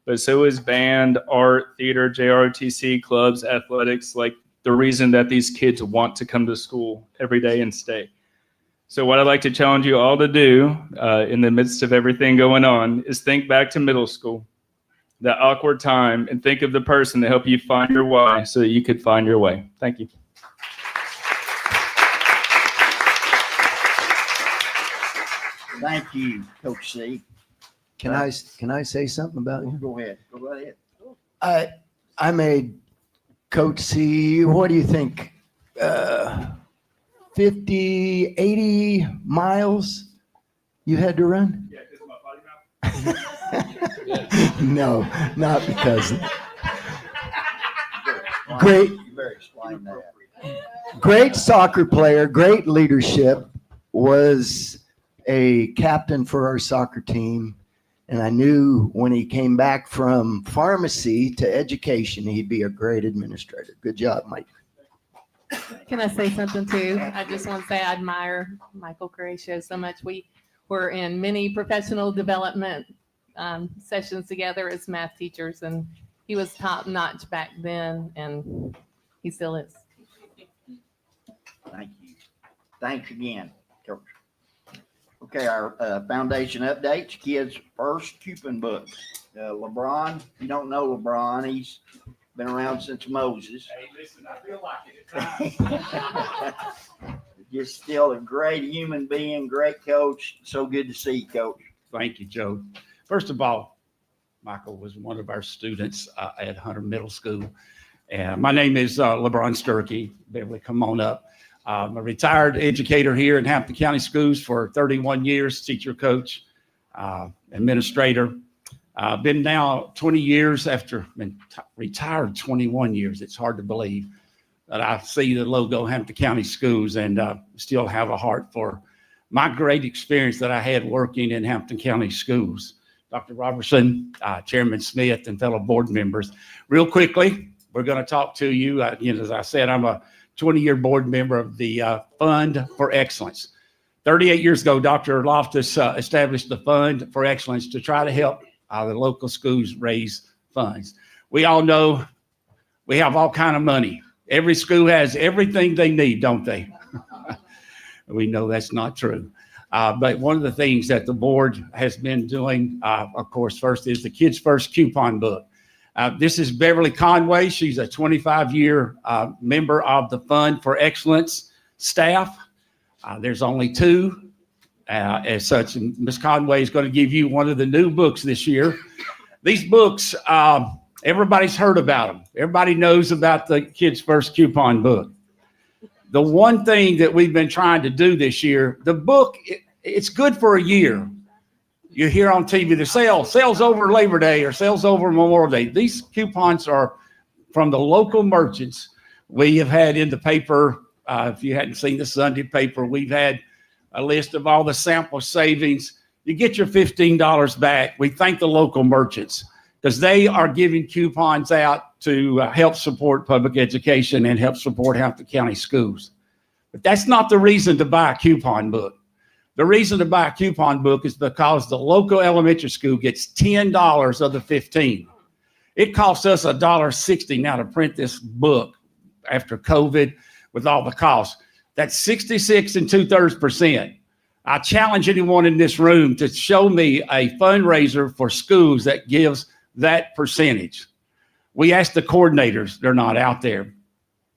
but so is band, art, theater, JROTC, clubs, athletics, like the reason that these kids want to come to school every day and stay. So what I'd like to challenge you all to do in the midst of everything going on is think back to middle school, that awkward time, and think of the person to help you find your why so that you could find your way. Thank you. Thank you, Coach C. Can I say something about you? Go ahead. Go right ahead. I made Coach C, what do you think? 50, 80 miles you had to run? Yeah, is my body mouth? No, not because. Great, great soccer player, great leadership, was a captain for our soccer team. And I knew when he came back from pharmacy to education, he'd be a great administrator. Good job, Mike. Can I say something too? I just want to say I admire Michael Horatio so much. We were in many professional development sessions together as math teachers, and he was top notch back then, and he still is. Thank you. Thanks again, Coach. Okay, our foundation updates, kids' first coupon book. LeBron, you don't know LeBron, he's been around since Moses. Hey, listen, I feel like it. Just still a great human being, great coach. So good to see you, Coach. Thank you, Joe. First of all, Michael was one of our students at Hunter Middle School. And my name is LeBron Sturkey. Beverly, come on up. I'm a retired educator here in Hampton County Schools for 31 years, teacher, coach, administrator. Been now 20 years after been retired 21 years. It's hard to believe that I see the logo Hampton County Schools and still have a heart for my great experience that I had working in Hampton County Schools. Dr. Robertson, Chairman Smith, and fellow board members. Real quickly, we're going to talk to you. As I said, I'm a 20-year board member of the Fund for Excellence. 38 years ago, Dr. Loftus established the Fund for Excellence to try to help the local schools raise funds. We all know we have all kind of money. Every school has everything they need, don't they? We know that's not true. But one of the things that the board has been doing, of course, first is the Kids First Coupon Book. This is Beverly Conway. She's a 25-year member of the Fund for Excellence staff. There's only two. As such, and Ms. Conway is going to give you one of the new books this year. These books, everybody's heard about them. Everybody knows about the Kids First Coupon Book. The one thing that we've been trying to do this year, the book, it's good for a year. You hear on TV, the sales over Labor Day or sales over Memorial Day. These coupons are from the local merchants. We have had in the paper, if you hadn't seen the Sunday paper, we've had a list of all the sample savings. You get your $15 back. We thank the local merchants because they are giving coupons out to help support public education and help support Hampton County schools. But that's not the reason to buy a coupon book. The reason to buy a coupon book is because the local elementary school gets $10 of the $15. It costs us $1.60 now to print this book after COVID with all the costs. That's 66 2/3%. I challenge anyone in this room to show me a fundraiser for schools that gives that percentage. We asked the coordinators, they're not out there.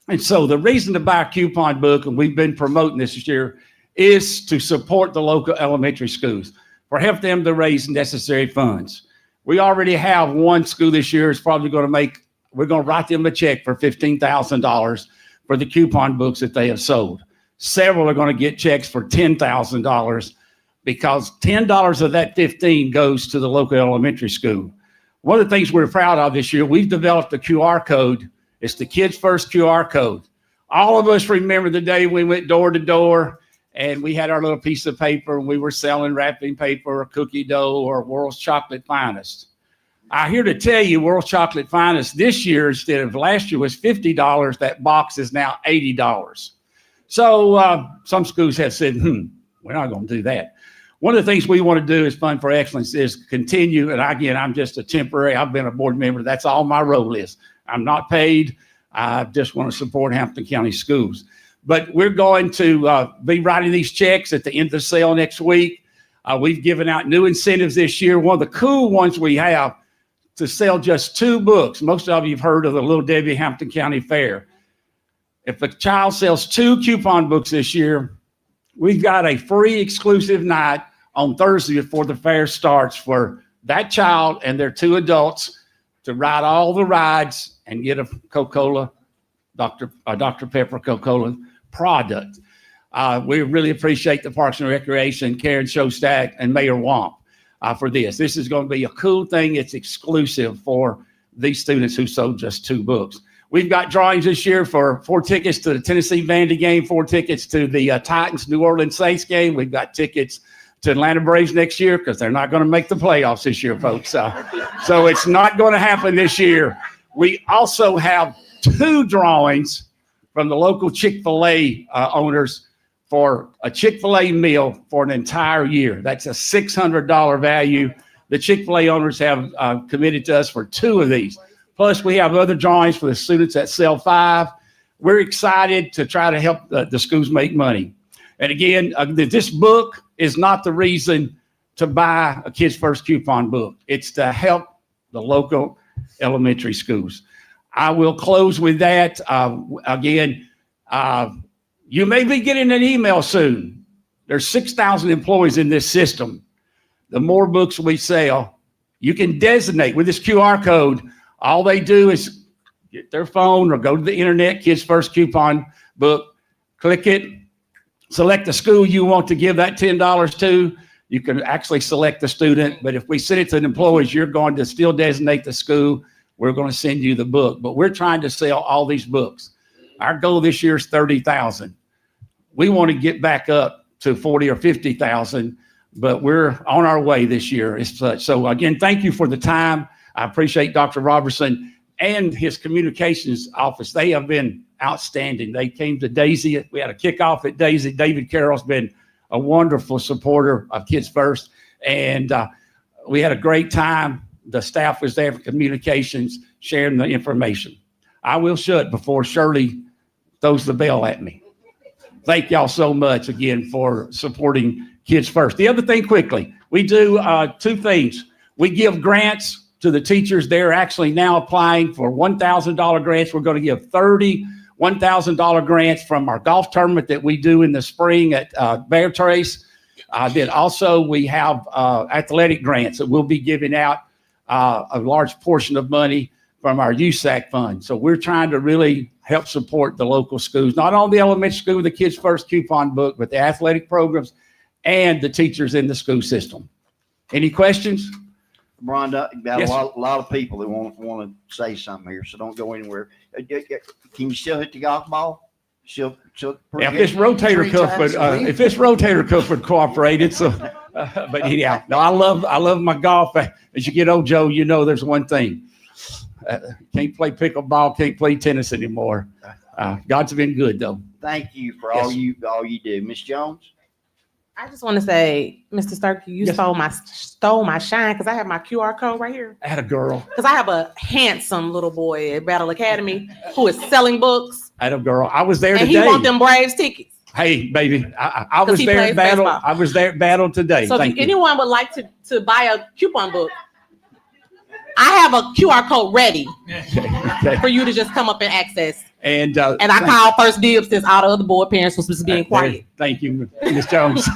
And so the reason to buy a coupon book, and we've been promoting this year, is to support the local elementary schools, for help them to raise necessary funds. We already have one school this year is probably going to we're going to write them a check for $15,000 for the coupon books that they have sold. Several are going to get checks for $10,000 because $10 of that 15 goes to the local elementary school. One of the things we're proud of this year, we've developed a QR code. It's the Kids First QR code. All of us remember the day we went door to door and we had our little piece of paper and we were selling wrapping paper or cookie dough or World's Chocolate Finest. I'm here to tell you World's Chocolate Finest this year instead of last year was $50. That box is now $80. So some schools have said, we're not going to do that. One of the things we want to do as Fund for Excellence is continue, and again, I'm just a temporary, I've been a board member, that's all my role is. I'm not paid, I just want to support Hampton County Schools. But we're going to be writing these checks at the end of the sale next week. We've given out new incentives this year. One of the cool ones we have to sell just 2 books. Most of you have heard of the Little Debbie Hampton County Fair. If a child sells 2 coupon books this year, we've got a free exclusive night on Thursday before the fair starts for that child and their 2 adults to ride all the rides and get a Coca-Cola, Dr. Pepper Coca-Cola product. We really appreciate the Parks and Recreation, Karen Shostak, and Mayor Womp for this. This is going to be a cool thing. It's exclusive for these students who sold just 2 books. We've got drawings this year for 4 tickets to the Tennessee Vandy game, 4 tickets to the Titans New Orleans Saints game. We've got tickets to Atlanta Braves next year because they're not going to make the playoffs this year, folks. So it's not going to happen this year. We also have 2 drawings from the local Chick-fil-A owners for a Chick-fil-A meal for an entire year. That's a $600 value. The Chick-fil-A owners have committed to us for 2 of these. Plus, we have other drawings for the students that sell 5. We're excited to try to help the schools make money. And again, this book is not the reason to buy a Kids First coupon book. It's to help the local elementary schools. I will close with that. Again, you may be getting an email soon. There's 6,000 employees in this system. The more books we sell, you can designate with this QR code. All they do is get their phone or go to the internet, Kids First coupon book, click it, select the school you want to give that $10 to. You can actually select the student, but if we send it to the employees, you're going to still designate the school. We're going to send you the book, but we're trying to sell all these books. Our goal this year is 30,000. We want to get back up to 40 or 50,000, but we're on our way this year as such. So again, thank you for the time. I appreciate Dr. Robertson and his communications office. They have been outstanding. They came to Daisy. We had a kickoff at Daisy. David Carroll's been a wonderful supporter of Kids First, and we had a great time. The staff was there for communications, sharing the information. I will shut before Shirley throws the bell at me. Thank y'all so much again for supporting Kids First. The other thing quickly, we do 2 things. We give grants to the teachers. They're actually now applying for $1,000 grants. We're going to give 30 $1,000 grants from our golf tournament that we do in the spring at Bear Trace. Then also we have athletic grants that we'll be giving out a large portion of money from our USAC fund. So we're trying to really help support the local schools, not only the elementary school with the Kids First coupon book, but the athletic programs and the teachers in the school system. Any questions? Rhonda, got Yes, a lot of people that want to say something here, so don't go anywhere. Can you still hit the golf ball? Still Yeah, if this rotator cuff would cooperate, it's a. But yeah, no, I love my golf. As you get old, Joe, you know there's one thing: can't play pickleball, can't play tennis anymore. God's been good though. Thank you for all you do, Miss Jones. I just want to say, Mr. Sturkey, you Yes. stole my shine because I have my QR code right here. Atta girl, Because I have a handsome little boy at Battle Academy who is selling books, atta girl. I was there and today. he want them Braves tickets. Hey, baby, I was he there plays at battle. baseball. I was there at battle today. So Thank if you. anyone would like to buy a coupon book, I have a QR code ready Okay. for you to just come up and access. And And I called first dibs since all the other board parents was supposed to be being quiet. Thank you, Ms. Jones.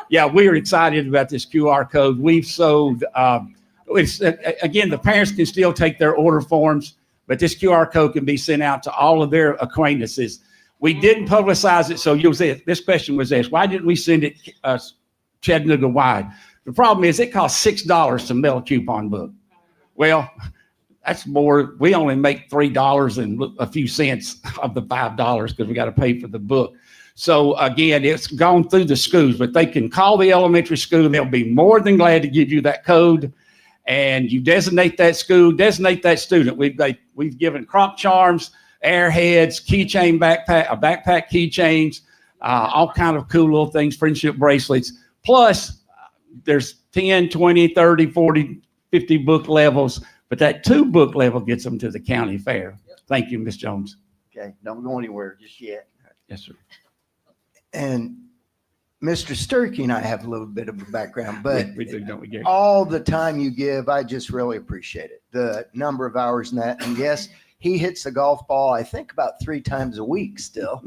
Yeah, we are excited about this QR code. We've sold, again, the parents can still take their order forms, but this QR code can be sent out to all of their acquaintances. We didn't publicize it, so you'll see this question was asked, why didn't we send it Chattanooga wide? The problem is it costs $6 to mail a coupon book. Well, that's more, we only make $3 and a few cents of the $5 because we got to pay for the book. So again, it's gone through the schools, but they can call the elementary school. They'll be more than glad to give you that code, and you designate that school, designate that student. We've given crop charms, airheads, keychain backpack keychains, all kind of cool little things, friendship bracelets Plus, there's 10, 20, 30, 40, 50 book levels, but that 2 book level gets them to the county fair. Thank you, Ms. Jones. Okay, don't go anywhere just yet. Yes, sir. And Mr. Sturkey and I have a little bit of a background, but we do, don't we, Gary? all the time you give, I just really appreciate it. The number of hours in that. And yes, he hits the golf ball, I think about 3 times a week still.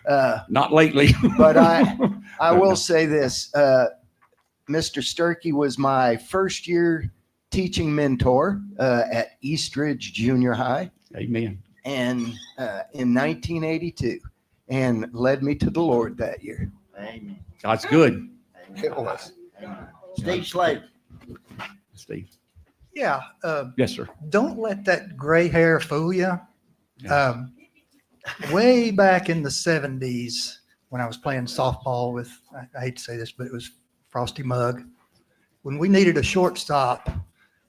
Not lately. But I will say this, Mr. Sturkey was my first year teaching mentor at Eastridge Junior High. Amen. And in 1982, and led me to the Lord that year. Amen. God's good. Amen. It was. Amen. Steve Slade. Steve. Yeah, Yes, sir. don't let that gray hair fool you. Yeah. Way back in the 70s, when I was playing softball with, I hate to say this, but it was Frosty Mugg. When we needed a shortstop,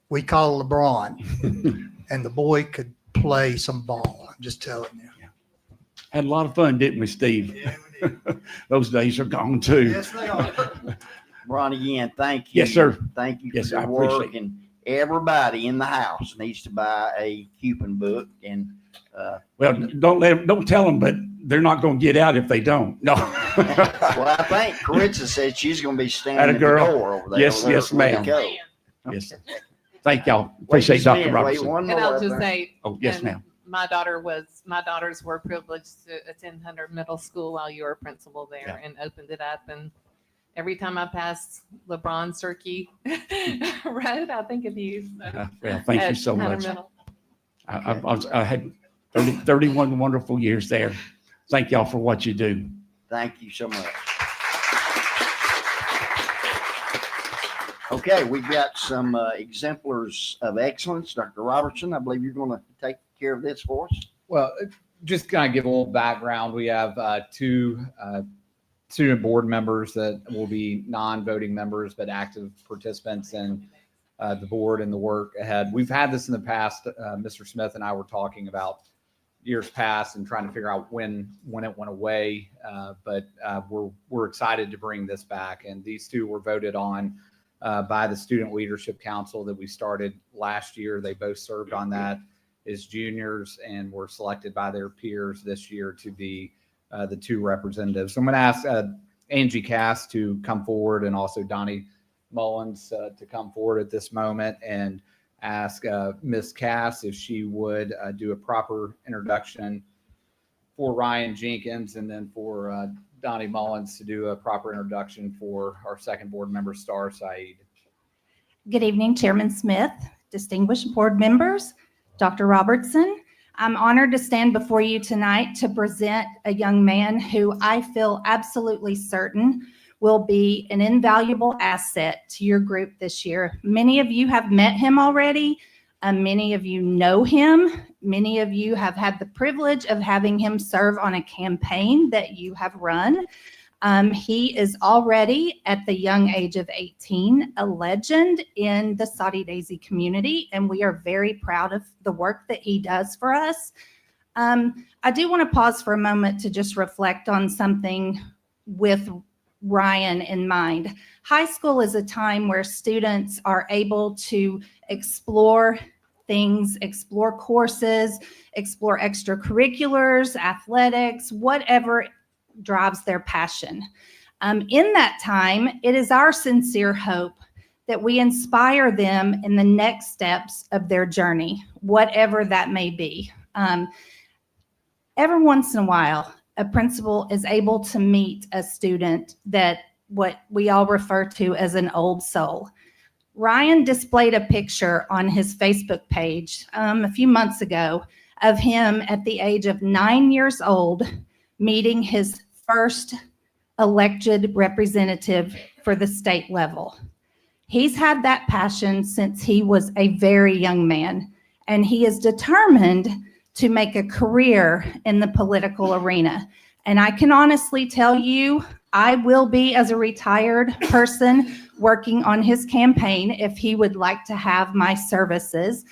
we called LeBron, and the boy could play some ball. I'm just telling you. Had a lot of fun, didn't we, Steve? Yeah, we did. Those days are gone too. Yes, they are. Ron, again, thank you. Yes, sir. Thank you Yes, for I your work. appreciate it. And everybody in the house needs to buy a coupon book. And Well, don't tell them, but they're not going to get out if they don't. No. well, I think Caritza said she's going to be standing Atta at the girl. door over there. Yes, yes, ma'am. Go. Yes. Thank y'all. Appreciate Dr. Wait, Robertson. one And more. I'll just say, Oh, yes, and ma'am. my daughters were privileged to attend Hunter Middle School while you were principal there, and opened it up. And every time I passed LeBron Sturkey Road, I think of you. So, Well, thank you at so Hunter much. Middle. I had 31 wonderful years there. Thank y'all for what you do. Thank you so much. Okay, we've got some exemplars of excellence. Dr. Robertson, I believe you're going to take care of this for us. Well, just kind of give a little background. We have 2 student board members that will be non-voting members, but active participants in the board and the work ahead. We've had this in the past. Mr. Smith and I were talking about years past and trying to figure out when it went away. But we're excited to bring this back. And these 2 were voted on by the Student Leadership Council that we started last year. They both served on that as juniors and were selected by their peers this year to be the 2 representatives. So I'm going to ask Angie Cass to come forward, and also Donnie Mullins to come forward at this moment, and ask Ms. Cass if she would do a proper introduction for Ryan Jenkins, and then for Donnie Mullins to do a proper introduction for our second board member, Star Saeed. Good evening, Chairman Smith, distinguished board members, Dr. Robertson. I'm honored to stand before you tonight to present a young man who I feel absolutely certain will be an invaluable asset to your group this year. Many of you have met him already. Many of you know him. Many of you have had the privilege of having him serve on a campaign that you have run. He is already, at the young age of 18, a legend in the Soddy Daisy community, and we are very proud of the work that he does for us. I do want to pause for a moment to just reflect on something with Ryan in mind. High school is a time where students are able to explore things, explore courses, explore extracurriculars, athletics, whatever drives their passion. In that time, it is our sincere hope that we inspire them in the next steps of their journey, whatever that may be. Every once in a while, a principal is able to meet a student that what we all refer to as an old soul. Ryan displayed a picture on his Facebook page a few months ago of him at the age of 9 years old meeting his first elected representative for the state level. He's had that passion since he was a very young man, and he is determined to make a career in the political arena. And I can honestly tell you, I will be, as a retired person, working on his campaign if he would like to have my services.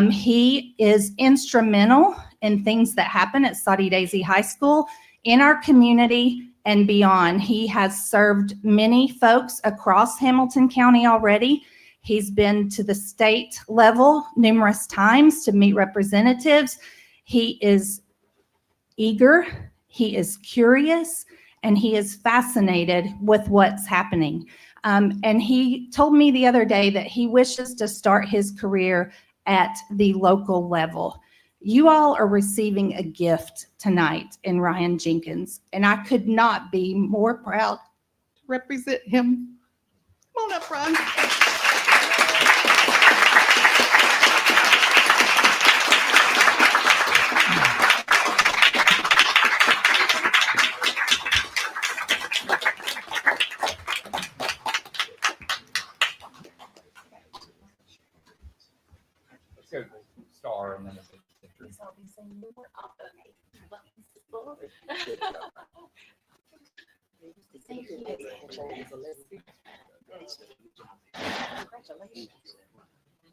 He is instrumental in things that happen at Soddy Daisy High School, in our community, and beyond. He has served many folks across Hamilton County already. He's been to the state level numerous times to meet representatives. He is eager, he is curious, and he is fascinated with what's happening. And he told me the other day that he wishes to start his career at the local level. You all are receiving a gift tonight in Ryan Jenkins, and I could not be more proud to represent him. Come on up, Ryan. Let's go star and then a picture.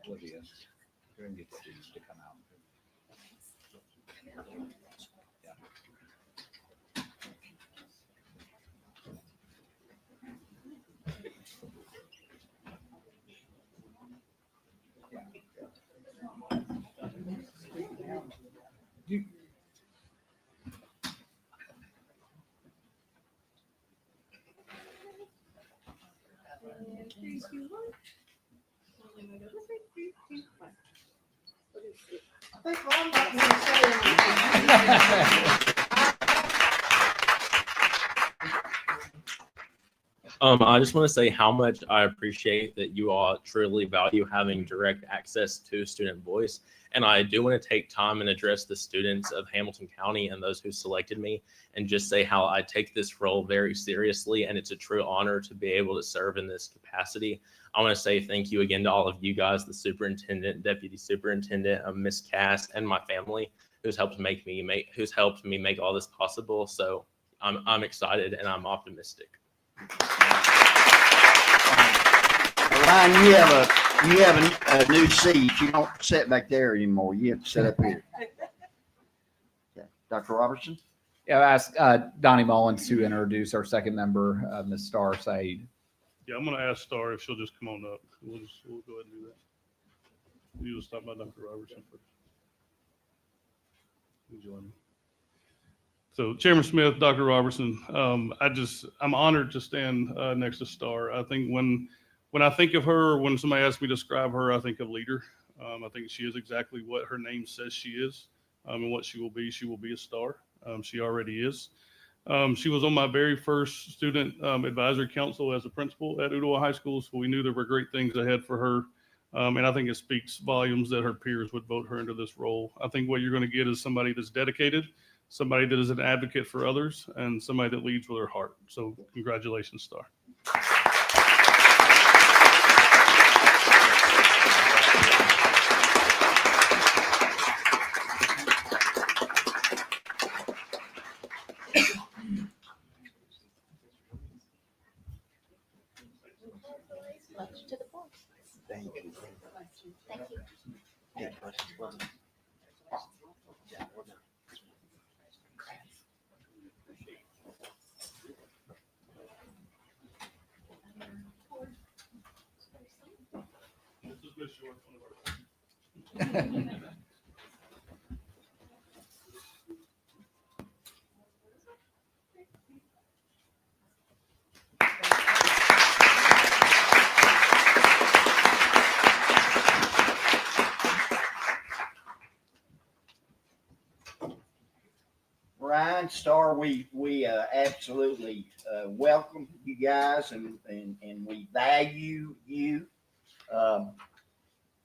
Olivia, you're gonna get students to come out. I just want to say how much I appreciate that you all truly value having direct access to student voice. And I do want to take time and address the students of Hamilton County and those who selected me and just say how I take this role very seriously. And it's a true honor to be able to serve in this capacity. I want to say thank you again to all of you guys, the superintendent, deputy superintendent, Miss Cass, and my family who's helped me make all this possible. So I'm excited and I'm optimistic. Ryan, you have a new seat. You don't sit back there anymore. You have to sit up here. Okay. Dr. Robertson? Yeah, I asked Donnie Mullins to introduce our second member, Ms. Star Said. Yeah, I'm going to ask Star if she'll just come on up. We'll go ahead and do that. You just stop by Dr. Robertson first. You join me. So Chairman Smith, Dr. Robertson, I'm honored to stand next to Star. I think when I think of her, when somebody asks me to describe her, I think of leader. I think she is exactly what her name says she is, and what she will be. She will be a star. She already is. She was on my very first student advisory council as a principal at Ottawa High School, so we knew there were great things ahead for her. And I think it speaks volumes that her peers would vote her into this role. I think what you're going to get is somebody that's dedicated, somebody that is an advocate for others, and somebody that leads with her heart. So congratulations, Star. Thank you. Thank you. Ryan, Star, we absolutely welcome you guys and we value you.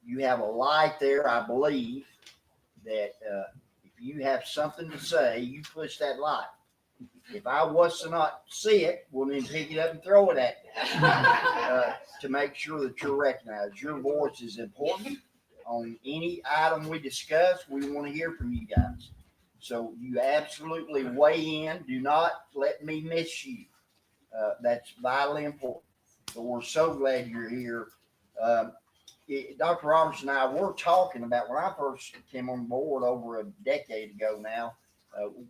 You have a light there, I believe, that if you have something to say, you push that light. If I was to not see it, well, then pick it up and throw it at me to make sure that you're recognized. Your voice is important on any item we discuss. We want to hear from you guys. So you absolutely weigh in. Do not let me miss you. That's vitally important. So we're so glad you're here. Dr. Robertson and I were talking about when I first came on board over a decade ago now,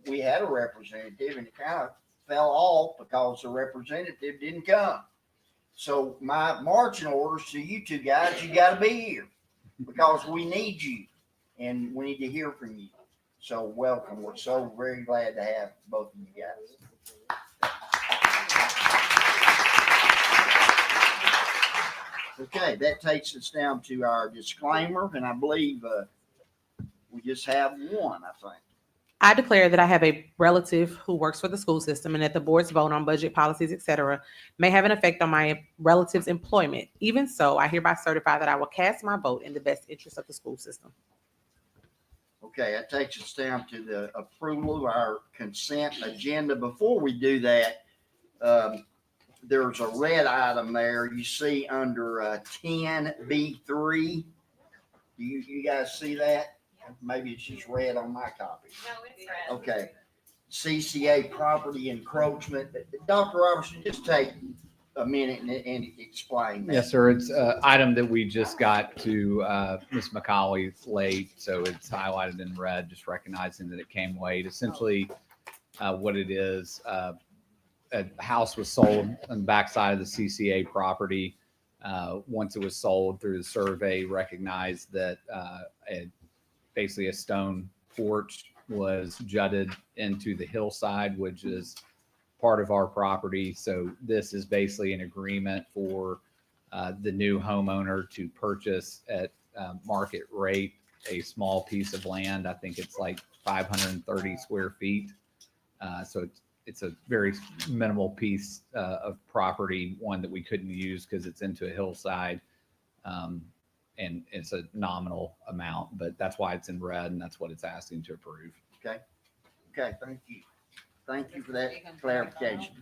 we had a representative and it kind of fell off because the representative didn't come. So my marching orders to you two guys, you gotta be here because we need you and we need to hear from you. So welcome. We're so very glad to have both of you guys. Okay, that takes us down to our disclaimer, and I believe we just have one, I think. I declare that I have a relative who works for the school system and that the board's vote on budget policies, etc., may have an effect on my relative's employment. Even so, I hereby certify that I will cast my vote in the best interest of the school system. Okay, that takes us down to the approval of our consent agenda. Before we do that, there's a red item there you see under 10B3. Do you guys see that? Maybe it's just red on my copy. No, it's red. Okay. CCA property encroachment. Dr. Robertson, just take a minute and explain that. Yes, sir. It's an item that we just got to Ms. McCauley's late, so it's highlighted in red, just recognizing that it came late. Essentially, what it is, a house was sold on the backside of the CCA property. Once it was sold through the survey, recognized that basically a stone porch was jutted into the hillside, which is part of our property. So this is basically an agreement for the new homeowner to purchase at market rate a small piece of land. I think it's like 530 square feet. So it's a very minimal piece of property, one that we couldn't use because it's into a hillside. And it's a nominal amount, but that's why it's in red and that's what it's asking to approve. Okay. Okay, thank you. Thank you for that clarification.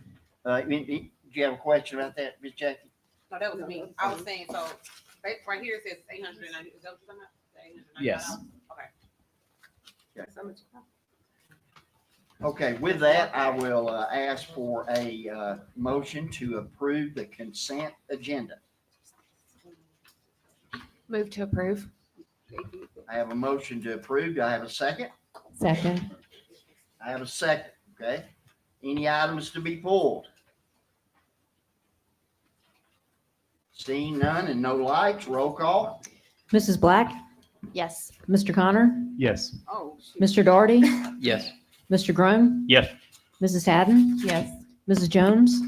Do you have a question about that, Ms. Jackie? No, that was me. I was saying, so right here it says 890. Is that what you're talking about? Yes. Okay. Okay, with that, I will ask for a motion to approve the consent agenda. Move to approve. I have a motion to approve. Do I have a second? Second. I have a second, okay? Any items to be pulled? Seeing none and no lights, roll call. Mrs. Black, Yes. Mr. Connor, Yes. Oh, Mr. Doherty, Yes. Mr. Groan, Yes. Mrs. Haddon, Yes. Mrs. Jones,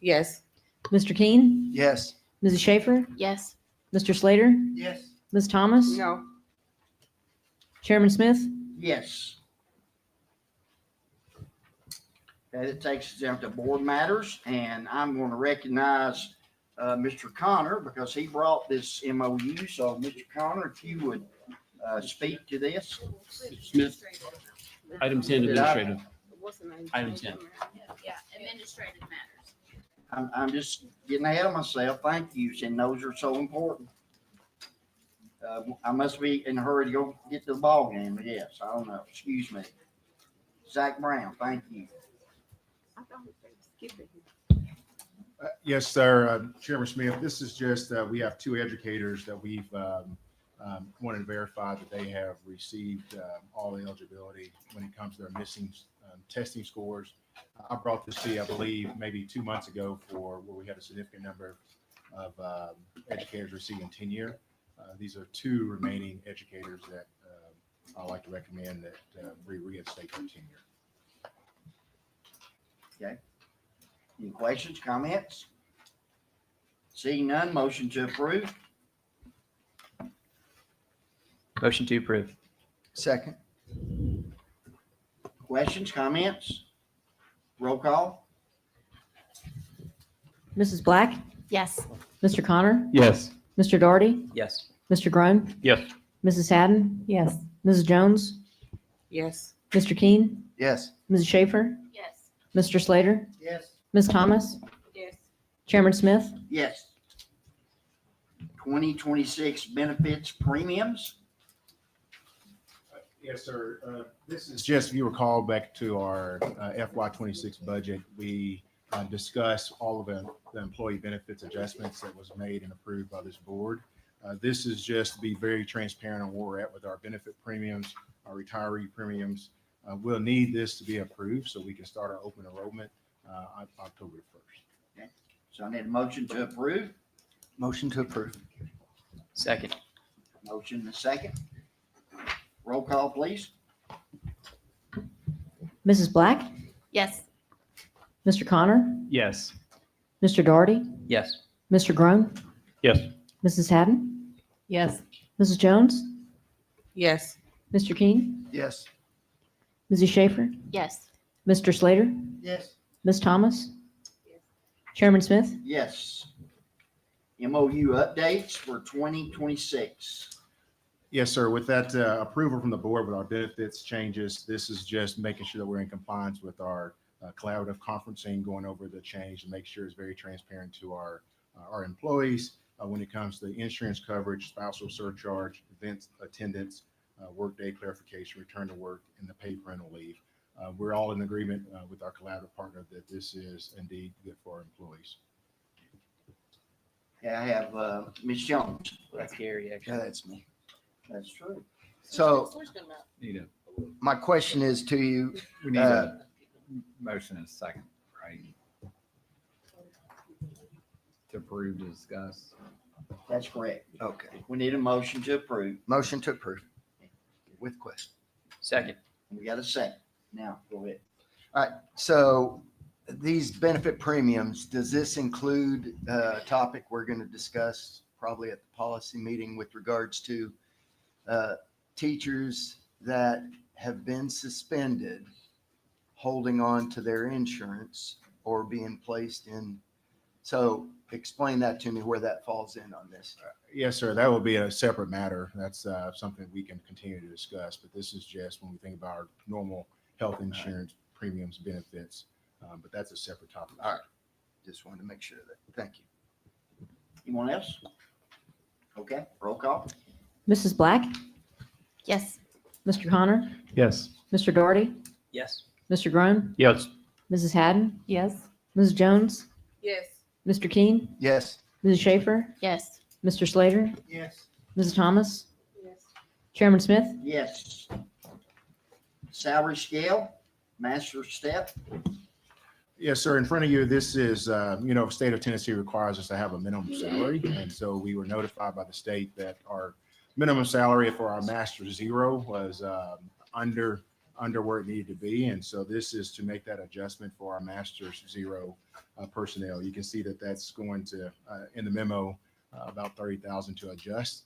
yes. Mr. Keen, Yes. Mrs. Schaefer, Yes. Mr. Slater, Yes. Ms. Thomas, No. Chairman Smith. Yes. Okay, that takes us down to board matters, and I'm going to recognize Mr. Connor because he brought this MOU. So, Mr. Connor, if you would speak to this. Smith, item 10, Did I- administrative. What's the name? Item 10. Yeah, administrative matters. I'm just getting ahead of myself. Thank you, and those are so important. I must be in a hurry to go get to the ball game. Yes, I don't know. Excuse me. Zach Brown, thank you. Yes, sir. Chairman Smith, this is just, we have two educators that we've wanted to verify that they have received all the eligibility when it comes to their missing testing scores. I brought this to you, I believe, maybe 2 months ago for where we had a significant number of educators receiving tenure. These are two remaining educators that I'd like to recommend that reinstate their tenure. Okay. Any questions, comments? Seeing none, motion to approve. Motion to approve. Second. Questions, comments? Roll call. Mrs. Black, Yes. Mr. Connor, Yes. Mr. Doherty, Yes. Mr. Groan, Yes. Mrs. Haddon, Yes. Mrs. Jones, Yes. Mr. Keen, Yes. Mrs. Schaefer, Yes. Mr. Slater, Yes. Ms. Thomas, Yes. Chairman Smith. Yes. 2026 benefits premiums. Yes, sir. This is just, if you recall back to our FY26 budget, we discussed all of the employee benefits adjustments that was made and approved by this board. This is just to be very transparent on where we're at with our benefit premiums, our retiree premiums, We'll need this to be approved so we can start our open enrollment on October 1st. So I need a motion to approve. Motion to approve. Second. Motion and a second. Roll call, please. Mrs. Black, Yes. Mr. Connor, Yes. Mr. Doherty, Yes. Mr. Groan, Yes. Mrs. Haddon, Yes. Mrs. Jones, Yes. Mr. King, Yes. Mrs. Schaefer, Yes. Mr. Slater, Yes. Ms. Thomas, Chairman Smith. Yes. MOU updates for 2026. Yes, sir. With that approval from the board with our benefits changes, this is just making sure that we're in compliance with our collaborative conferencing, going over the change and make sure it's very transparent to our employees when it comes to insurance coverage, spousal surcharge, event attendance, workday clarification, return to work, and the paid parental leave. We're all in agreement with our collaborative partner that this is indeed good for our employees. Okay, I have Ms. Jones. That's Gary, Yeah, actually. that's me. That's true. So Need a, my question is to you, we need a motion and a second, right? To approve, to discuss. That's correct. okay, We need a motion to approve. motion to approve with question. Second. We got a second. Now, go ahead. So these benefit premiums, does this include a topic we're going to discuss probably at the policy meeting with regards to teachers that have been suspended holding on to their insurance or being placed in? So explain that to me where that falls in on this. Yes, sir. That will be a separate matter. That's something we can continue to discuss, but this is just when we think about our normal health insurance premiums, benefits, but that's a separate topic. All right. Just wanted to make sure of that. Thank you. Anyone else? Okay, roll call. Mrs. Black, Yes. Mr. Connor, Yes. Mr. Doherty, Yes. Mr. Groan, Yes. Mrs. Haddon, Yes. Mrs. Jones, Yes. Mr. King, Yes. Mrs. Schaefer, Yes. Mr. Slater, Yes. Mrs. Thomas, Yes. Chairman Smith. Yes. Salary scale, master step. Yes, sir. In front of you, this is, state of Tennessee requires us to have a minimum salary. And so we were notified by the state that our minimum salary for our master zero was under where it needed to be. And so this is to make that adjustment for our master zero personnel. You can see that that's going to, in the memo, about 30,000 to adjust.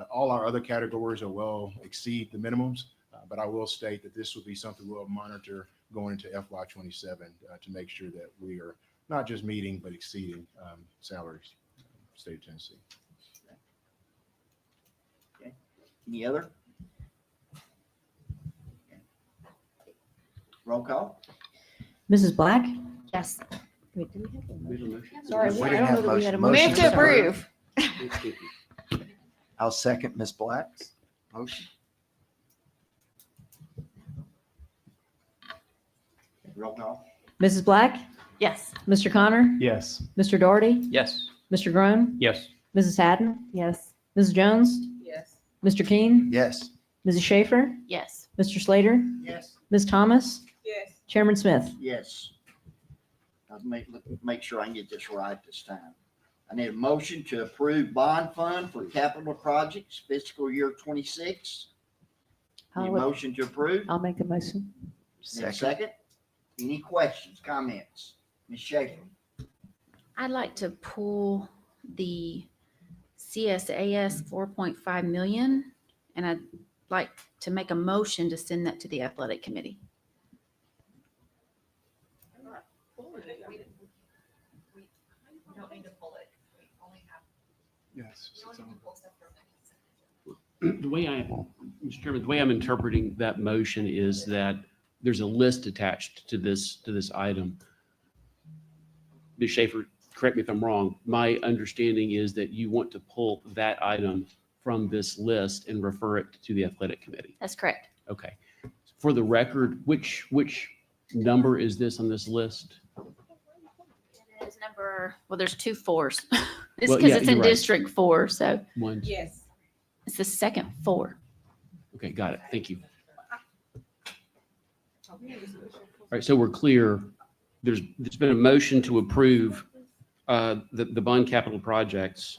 All our other categories will well exceed the minimums, but I will state that this will be something we'll monitor going into FY27 to make sure that we are not just meeting, but exceeding salaries, state of Tennessee. Okay. Any other? Roll call. Mrs. Black. Yes. Wait, did we have a motion? We have a motion. Sorry, We I didn't don't have know that we had a motion. motion. Motion to approve. I'll second Ms. Black's motion. Roll call. Mrs. Black, Yes. Mr. Connor, Yes. Mr. Doherty, Yes. Mr. Groan, Yes. Mrs. Haddon, Yes. Mrs. Jones, Yes. Mr. King, Yes. Mrs. Schaefer, Yes. Mr. Slater, Yes. Ms. Thomas, Yes. Chairman Smith. Yes. I'll make sure I can get this right this time. I need a motion to approve bond fund for capital projects fiscal year 26. Need a I'll motion to approve? I'll make a motion. Need a second? Any questions, comments? Ms. Schaefer? I'd like to pull the CSAS 4.5 million, and I'd like to make a motion to send that to the athletic committee. Yes. The way Mr. Chairman, the way I'm interpreting that motion is that there's a list attached to this item. Ms. Schaefer, correct me if I'm wrong. My understanding is that you want to pull that item from this list and refer it to the athletic committee. That's correct. Okay. For the record, which number is this on this list? It is number, well, there's 2 4s. It's Well, because yeah, it's in you're right. District 4, so One. Yes. it's the second 4. Okay, got it. Thank you. right, so we're clear. There's been a motion to approve the bond capital projects.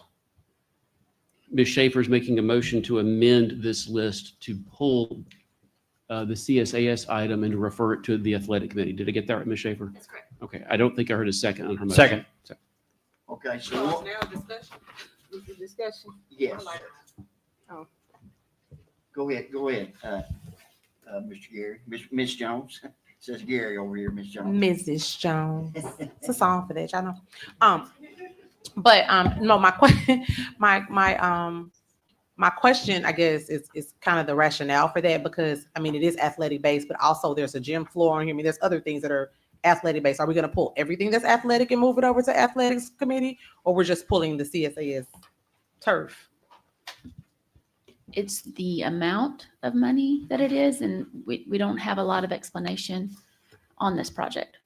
Ms. Schaefer is making a motion to amend this list to pull the CSAS item and to refer it to the athletic committee. Did I get that right, Ms. Schaefer? That's correct. Okay, I don't think I heard a second on her motion. Second. Okay, so, Now discussion. Is the discussion? yes. Oh. Go ahead, Mr. Gary, Miss Jones. Says Gary over here, Miss Jones. Mrs. Jones. It's a song for that, y'all know. No, my question, I guess, is kind of the rationale for that, because I mean, it is athletic based, but also there's a gym floor on here. I mean, there's other things that are athletic based. Are we going to pull everything that's athletic and move it over to athletics committee, or we're just pulling the CSAS turf? It's the amount of money that it is, and we don't have a lot of explanation on this project.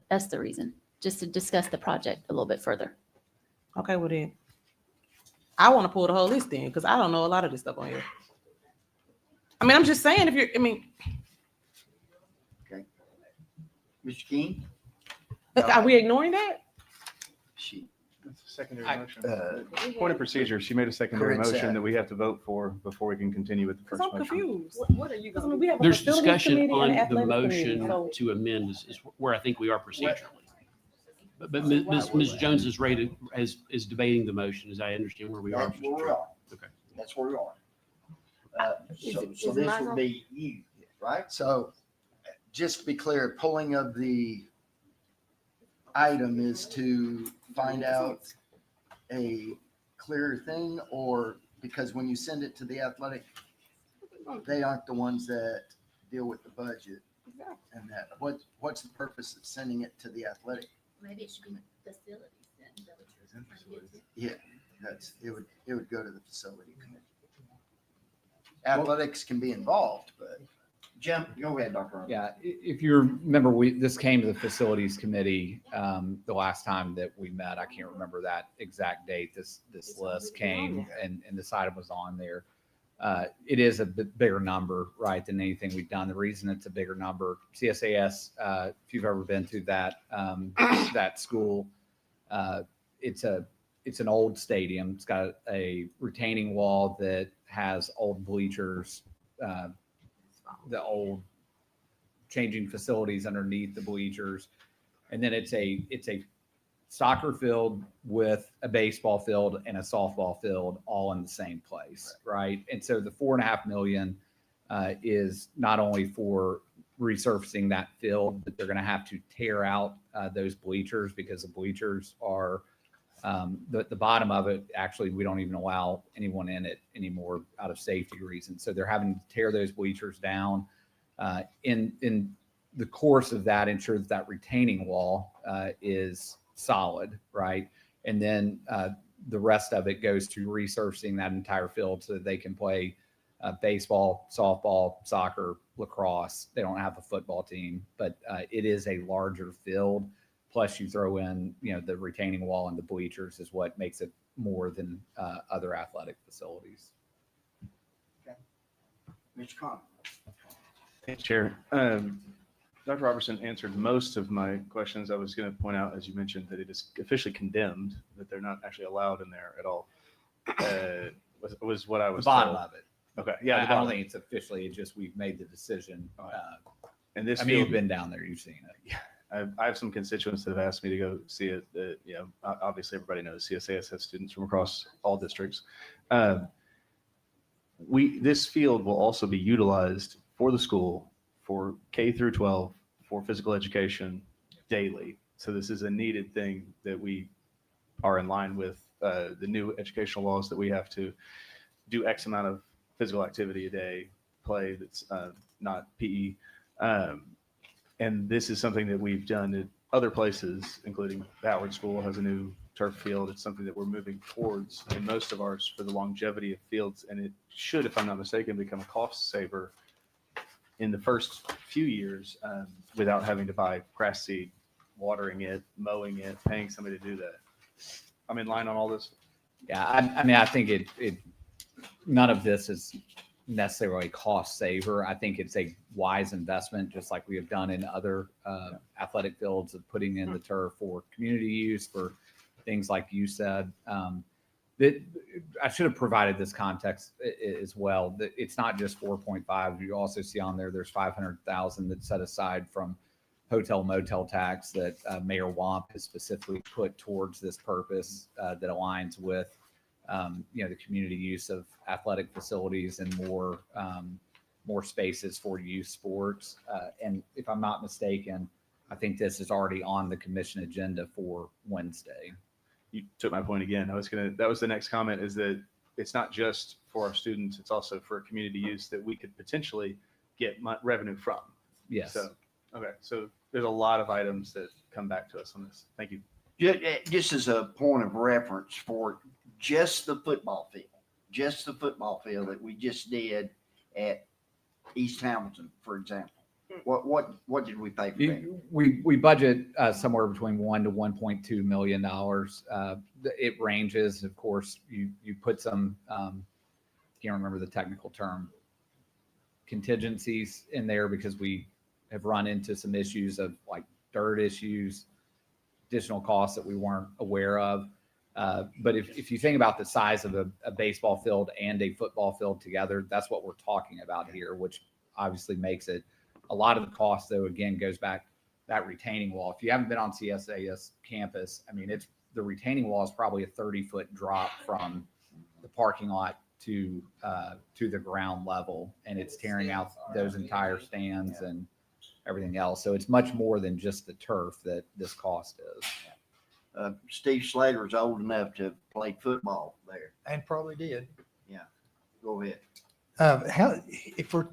That's the reason, just to discuss the project a little bit further. Okay, well then, I want to pull the whole list in because I don't know a lot of this stuff on here. I mean, I'm just saying, Okay. Mr. King? Are we ignoring that? That's a secondary motion. Point of procedure, she made a secondary Correct, motion Zach. that we have to vote for before we can continue with the Because first I'm motion. confused. What are you? I mean, we have a There's facilities discussion committee and on an the athletic committee, motion so- to amend is where I think we are procedurally. But Ms. Jones is ready, is debating the motion, as I understand where we are. That's where we are. Okay. That's where we are. So is this Michael- would be you, right? So just to be clear, pulling of the item is to find out a clearer thing, or because when you send it to the athletic, they aren't the ones that deal with the budget and that. What's the purpose of sending it to the athletic? Maybe it should be facilities then. Yeah, it would go to the facility committee. Athletics can be involved, but Jim, go ahead, Dr. Roberts. Yeah, if you remember, this came to the facilities committee the last time that we met. I can't remember that exact date. This list came and this item was on there. It is a bit bigger number, right, than anything we've done. The reason it's a bigger number, CSAS, if you've ever been to that that school, it's an old stadium. It's got a retaining wall that has old bleachers, the old changing facilities underneath the bleachers. And then it's a soccer field with a baseball field and a softball field all in the same place, right? And so the $4.5 million is not only for resurfacing that field, but they're going to have to tear out those bleachers, because the bleachers are the bottom of it. Actually, we don't even allow anyone in it anymore out of safety reasons. So they're having to tear those bleachers down. In the course of that, ensure that retaining wall is solid, right? And then the rest of it goes to resurfacing that entire field so that they can play baseball, softball, soccer, lacrosse. They don't have a football team, but it is a larger field. Plus, you throw in, the retaining wall and the bleachers is what makes it more than other athletic facilities. Mr. Conn. Thanks, Chair. Dr. Robertson answered most of my questions. I was going to point out, as you mentioned, that it is officially condemned, that they're not actually allowed in there at all. Was what I was The bottom told. of it. Okay. Yeah. I don't think it's officially. It's just we've made the decision. And this, you've been down there. You've seen it. Yeah. I have some constituents that have asked me to go see it. Obviously everybody knows CSAS has students from across all districts. This field will also be utilized for the school, for K through 12, for physical education daily. So this is a needed thing that we are in line with the new educational laws that we have to do X amount of physical activity a day, play that's not PE. And this is something that we've done at other places, including Howard School has a new turf field. It's something that we're moving towards in most of ours for the longevity of fields. And it should, if I'm not mistaken, become a cost saver in the first few years without having to buy grass seed, watering it, mowing it, paying somebody to do that. I'm in line on all this. Yeah, I mean, I think it none of this is necessarily a cost saver. I think it's a wise investment, just like we have done in other athletic fields of putting in the turf for community use, for things like you said. That I should have provided this context as well. That it's not just 4.5. You also see on there's 500,000 that's set aside from hotel motel tax that Mayor Wamp has specifically put towards this purpose that aligns with the community use of athletic facilities and more spaces for youth sports. And if I'm not mistaken, I think this is already on the commission agenda for Wednesday. You took my point again. That was the next comment, is that it's not just for our students, it's also for community use that we could potentially get revenue from. Yes. So, okay. So there's a lot of items that come back to us on this. Thank you. Just as a point of reference for just the football field that we just did at East Hamilton, for example. What did we pay for that? We budget somewhere between $1 to $1.2 million. It ranges, of course. You put some can't remember the technical term, contingencies in there because we have run into some issues of like dirt issues, additional costs that we weren't aware of. But if you think about the size of a baseball field and a football field together, that's what we're talking about here, which obviously makes it. A lot of the cost, though, again, goes back that retaining wall. If you haven't been on CSAS campus, I mean, the retaining wall is probably a 30-foot drop from the parking lot to the ground level, and it's tearing out those entire stands and everything else. So it's much more than just the turf that this cost is. Steve Slater's old enough to play football there. And probably did. Yeah. Go ahead. If we're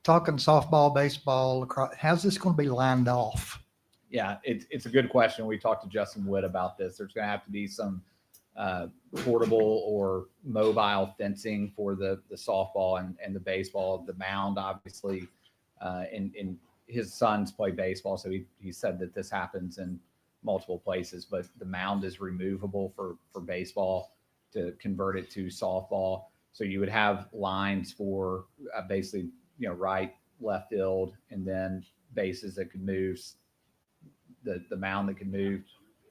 talking softball, baseball, lacrosse, how's this going to be lined off? Yeah, it's a good question. We talked to Justin Wood about this. There's going to have to be some portable or mobile fencing for the softball and the baseball. The mound, obviously, and his sons play baseball, so he said that this happens in multiple places, but the mound is removable for baseball to convert it to softball. So you would have lines for basically, right, left field, and then bases that could move, the mound that could move.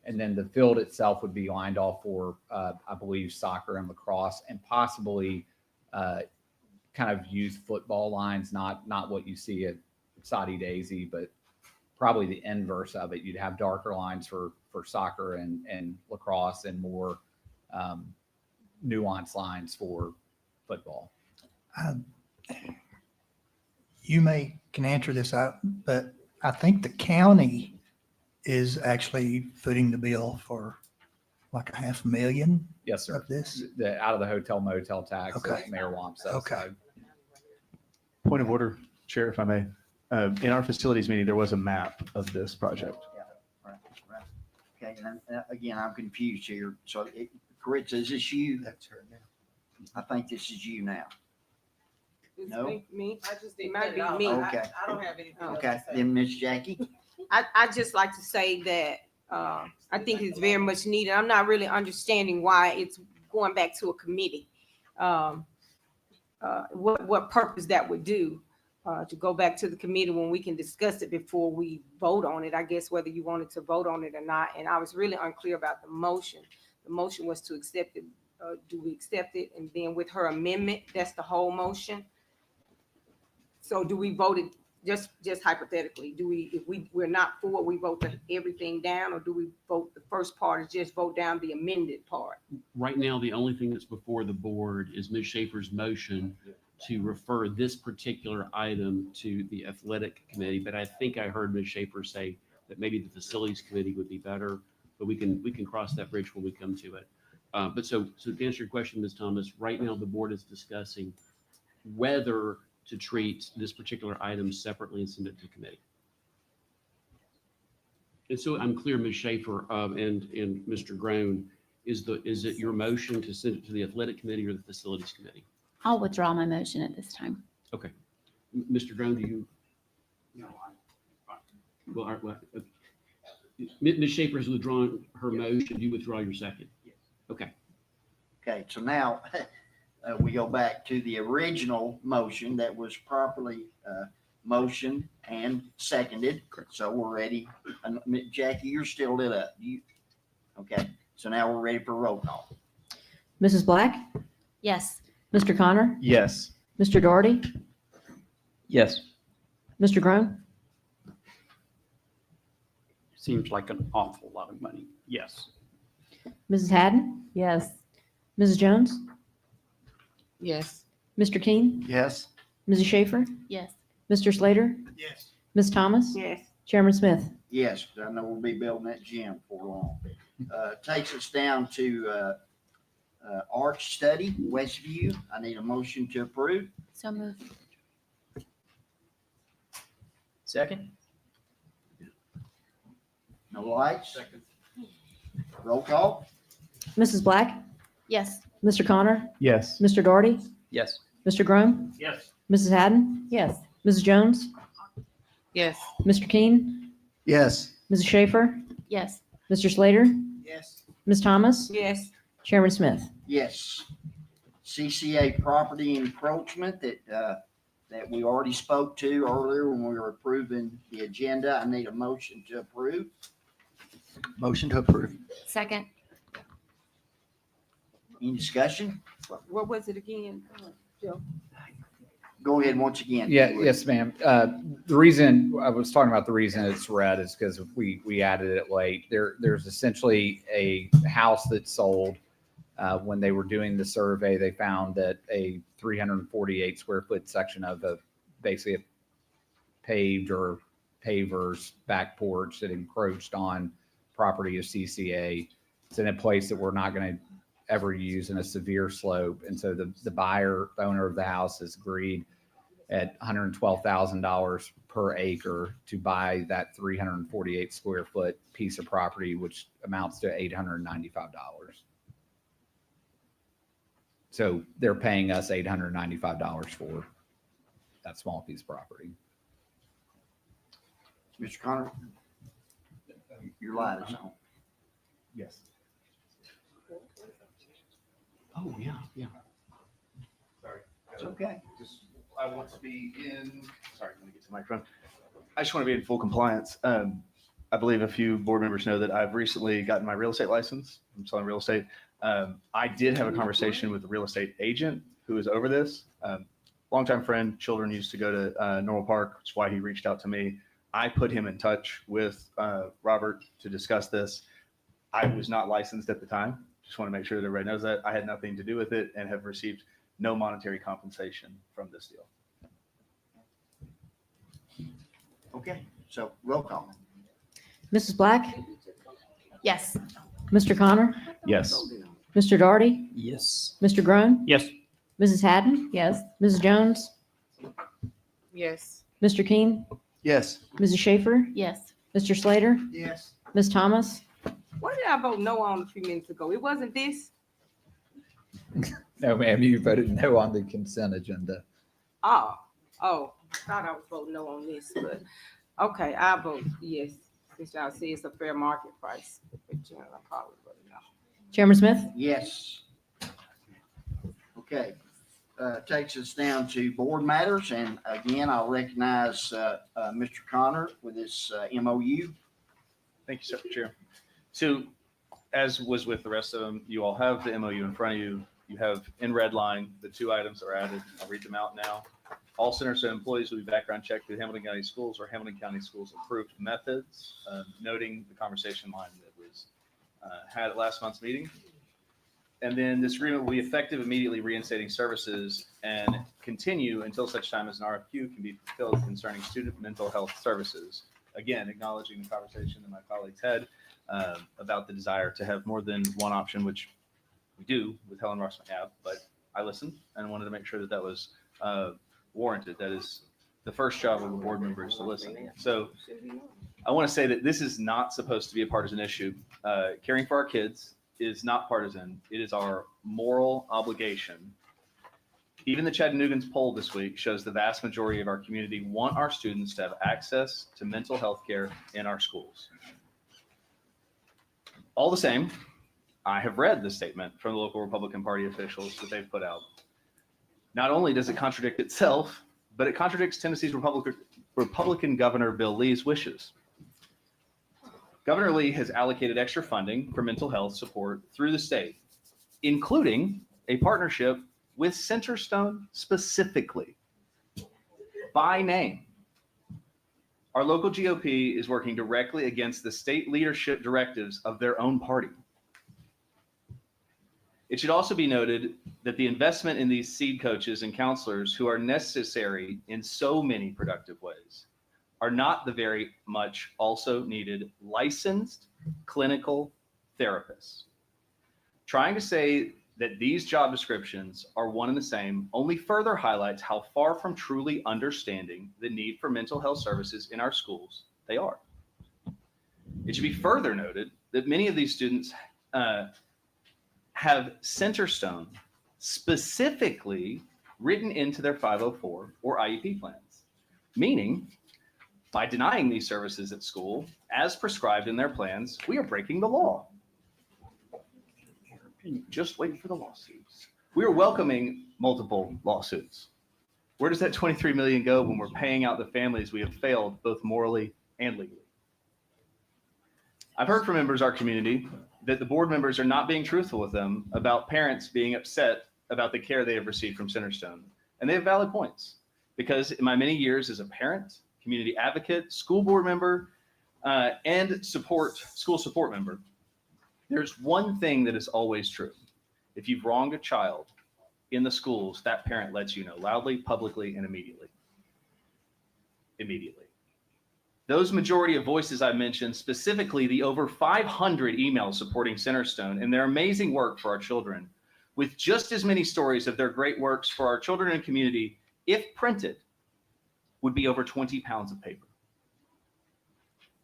And then the field itself would be lined off for, I believe, soccer and lacrosse, and possibly kind of youth football lines, not what you see at Soddy Daisy, but probably the inverse of it. You'd have darker lines for soccer and lacrosse, and more nuanced lines for football. You can answer this out, but I think the county is actually footing the bill for like $500,000. Yes, sir. Of this. Out of the hotel motel tax. Okay. That Mayor Wamp says. Okay. Point of order, Chair, if I may. In our facilities meeting, there was a map of this project. Right. Okay, and again, I'm confused here. So, Caritza, is this you? That's her now. I think this is you now. No? Me? I just It might be me. Okay. I don't have anything else Okay, to say. then Miss Jackie. I just like to say that I think it's very much needed. I'm not really understanding why it's going back to a committee. What purpose that would do to go back to the committee when we can discuss it before we vote on it. I guess whether you wanted to vote on it or not. And I was really unclear about the motion. The motion was to accept it. Do we accept it? And then with her amendment, that's the whole motion. So do we vote it just hypothetically? Do we, if we're not for, we vote everything down, or do we vote the first part is just vote down the amended part? Right now, the only thing that's before the board is Ms. Schaefer's motion to refer this particular item to the athletic committee. But I think I heard Ms. Schaefer say that maybe the facilities committee would be better, but we can cross that bridge when we come to it. But so to answer your question, Ms. Thomas, right now the board is discussing whether to treat this particular item separately and send it to committee. And so I'm clear, Ms. Schaefer and Mr. Groan, is it your motion to send it to the athletic committee or the facilities committee? I'll withdraw my motion at this time. Okay. Mr. Groan, do you? No, well, Ms. Schaefer has withdrawn her motion. Do you withdraw your second? Yes. Okay. Okay, so now we go back to the original motion that was properly motioned and seconded. So we're ready. Jackie, you're still lit up. Okay, so now we're ready for roll call. Mrs. Black? Yes. Mr. Connor? Yes. Mr. Doherty? Yes. Mr. Groan? Seems like an awful lot of money. Yes. Mrs. Haddon? Yes. Mrs. Jones? Yes. Mr. King? Yes. Mrs. Schaefer? Yes. Mr. Slater? Yes. Ms. Thomas? Yes. Chairman Smith? Yes, I know we'll be building that gym for long. Takes us down to Arch Study, Westview. I need a motion to approve. So move. Second. No lights? Roll call? Mrs. Black? Yes. Mr. Connor? Yes. Mr. Doherty? Yes. Mr. Groan? Yes. Mrs. Haddon? Yes. Mrs. Jones? Yes. Mr. King? Yes. Mrs. Schaefer? Yes. Mr. Slater? Yes. Ms. Thomas? Yes. Chairman Smith? Yes. CCA property encroachment that we already spoke to earlier when we were approving the agenda. I need a motion to approve. Motion to approve. Second. Any discussion? What was it again? Joe? Go ahead once again. Yes, ma'am. The reason I was talking about the reason it's red is because we added it late. There's essentially a house that sold. When they were doing the survey, they found that a 348 square foot section of basically a paved or pavers back porch that encroached on property of CCA. It's in a place that we're not going to ever use in a severe slope. And so the buyer, the owner of the house, has agreed at $112,000 per acre to buy that 348 square foot piece of property, which amounts to $895. So they're paying us $895 for that small piece of property. Mr. Connor, your light is on. Yes. Oh, yeah, yeah. Sorry. It's okay. I want to be in, sorry, let me get to the microphone. I just want to be in full compliance. I believe a few board members know that I've recently gotten my real estate license. I'm selling real estate. I did have a conversation with the real estate agent who is over this. Longtime friend, children used to go to Normal Park, which is why he reached out to me. I put him in touch with Robert to discuss this. I was not licensed at the time. Just want to make sure that everybody knows that. I had nothing to do with it and have received no monetary compensation from this deal. Okay, so roll call. Mrs. Black? Yes. Mr. Connor? Yes. Mr. Doherty? Yes. Mr. Groan? Yes. Mrs. Haddon? Yes. Mrs. Jones? Yes. Mr. King? Yes. Mrs. Schaefer? Yes. Mr. Slater? Yes. Ms. Thomas? What did I vote no on a few minutes ago? It wasn't this? No, ma'am, you voted no on the consent agenda. Oh, I thought I was voting no on this, but, okay, I vote yes. Since y'all say it's a fair market price. I probably voted no. Chairman Smith? Yes. Okay, takes us down to board matters, and again, I'll recognize Mr. Connor with this MOU. Thank you, Chair. So as was with the rest of them, you all have the MOU in front of you. You have in red line, the two items are added. I'll read them out now. All Centerstone employees will be background checked through Hamilton County Schools or Hamilton County Schools approved methods, noting the conversation line that was had at last month's meeting. And then this agreement will be effective immediately reinstating services and continue until such time as an RFQ can be fulfilled concerning student mental health services. Again, acknowledging the conversation that my colleagues had about the desire to have more than one option, which we do with Helen Ross McNabb, but I listened and wanted to make sure that that was warranted. That is the first job of a board member, is to listen. So I want to say that this is not supposed to be a partisan issue. Caring for our kids is not partisan. It is our moral obligation. Even the Chattanoogan's poll this week shows the vast majority of our community want our students to have access to mental health care in our schools. All the same, I have read the statement from the local Republican Party officials that they've put out. Not only does it contradict itself, but it contradicts Tennessee's Republican Governor Bill Lee's wishes. Governor Lee has allocated extra funding for mental health support through the state, including a partnership with Centerstone specifically, by name. Our local GOP is working directly against the state leadership directives of their own party. It should also be noted that the investment in these seed coaches and counselors, who are necessary in so many productive ways, are not the very much also needed licensed clinical therapists. Trying to say that these job descriptions are one and the same only further highlights how far from truly understanding the need for mental health services in our schools they are. It should be further noted that many of these students have Centerstone specifically written into their 504 or IEP plans, meaning by denying these services at school as prescribed in their plans, we are breaking the law. Just wait for the lawsuits. We are welcoming multiple lawsuits. Where does that 23 million go when we're paying out the families we have failed both morally and legally? I've heard from members of our community that the board members are not being truthful with them about parents being upset about the care they have received from Centerstone. And they have valid points, because in my many years as a parent, community advocate, school board member, and school support member, there's one thing that is always true. If you've wronged a child in the schools, that parent lets you know loudly, publicly, and immediately. Immediately. Those majority of voices I mentioned, specifically the over 500 emails supporting Centerstone and their amazing work for our children, with just as many stories of their great works for our children and community, if printed, would be over 20 pounds of paper.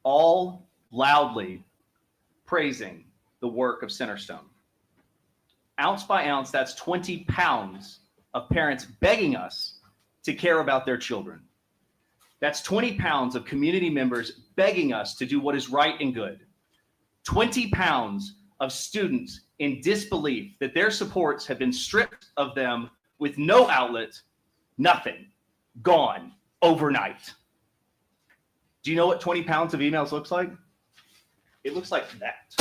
All loudly praising the work of Centerstone. Ounce by ounce, that's 20 pounds of parents begging us to care about their children. That's 20 pounds of community members begging us to do what is right and good. 20 pounds of students in disbelief that their supports have been stripped of them with no outlet, nothing, gone overnight. Do you know what 20 pounds of emails looks like? It looks like that.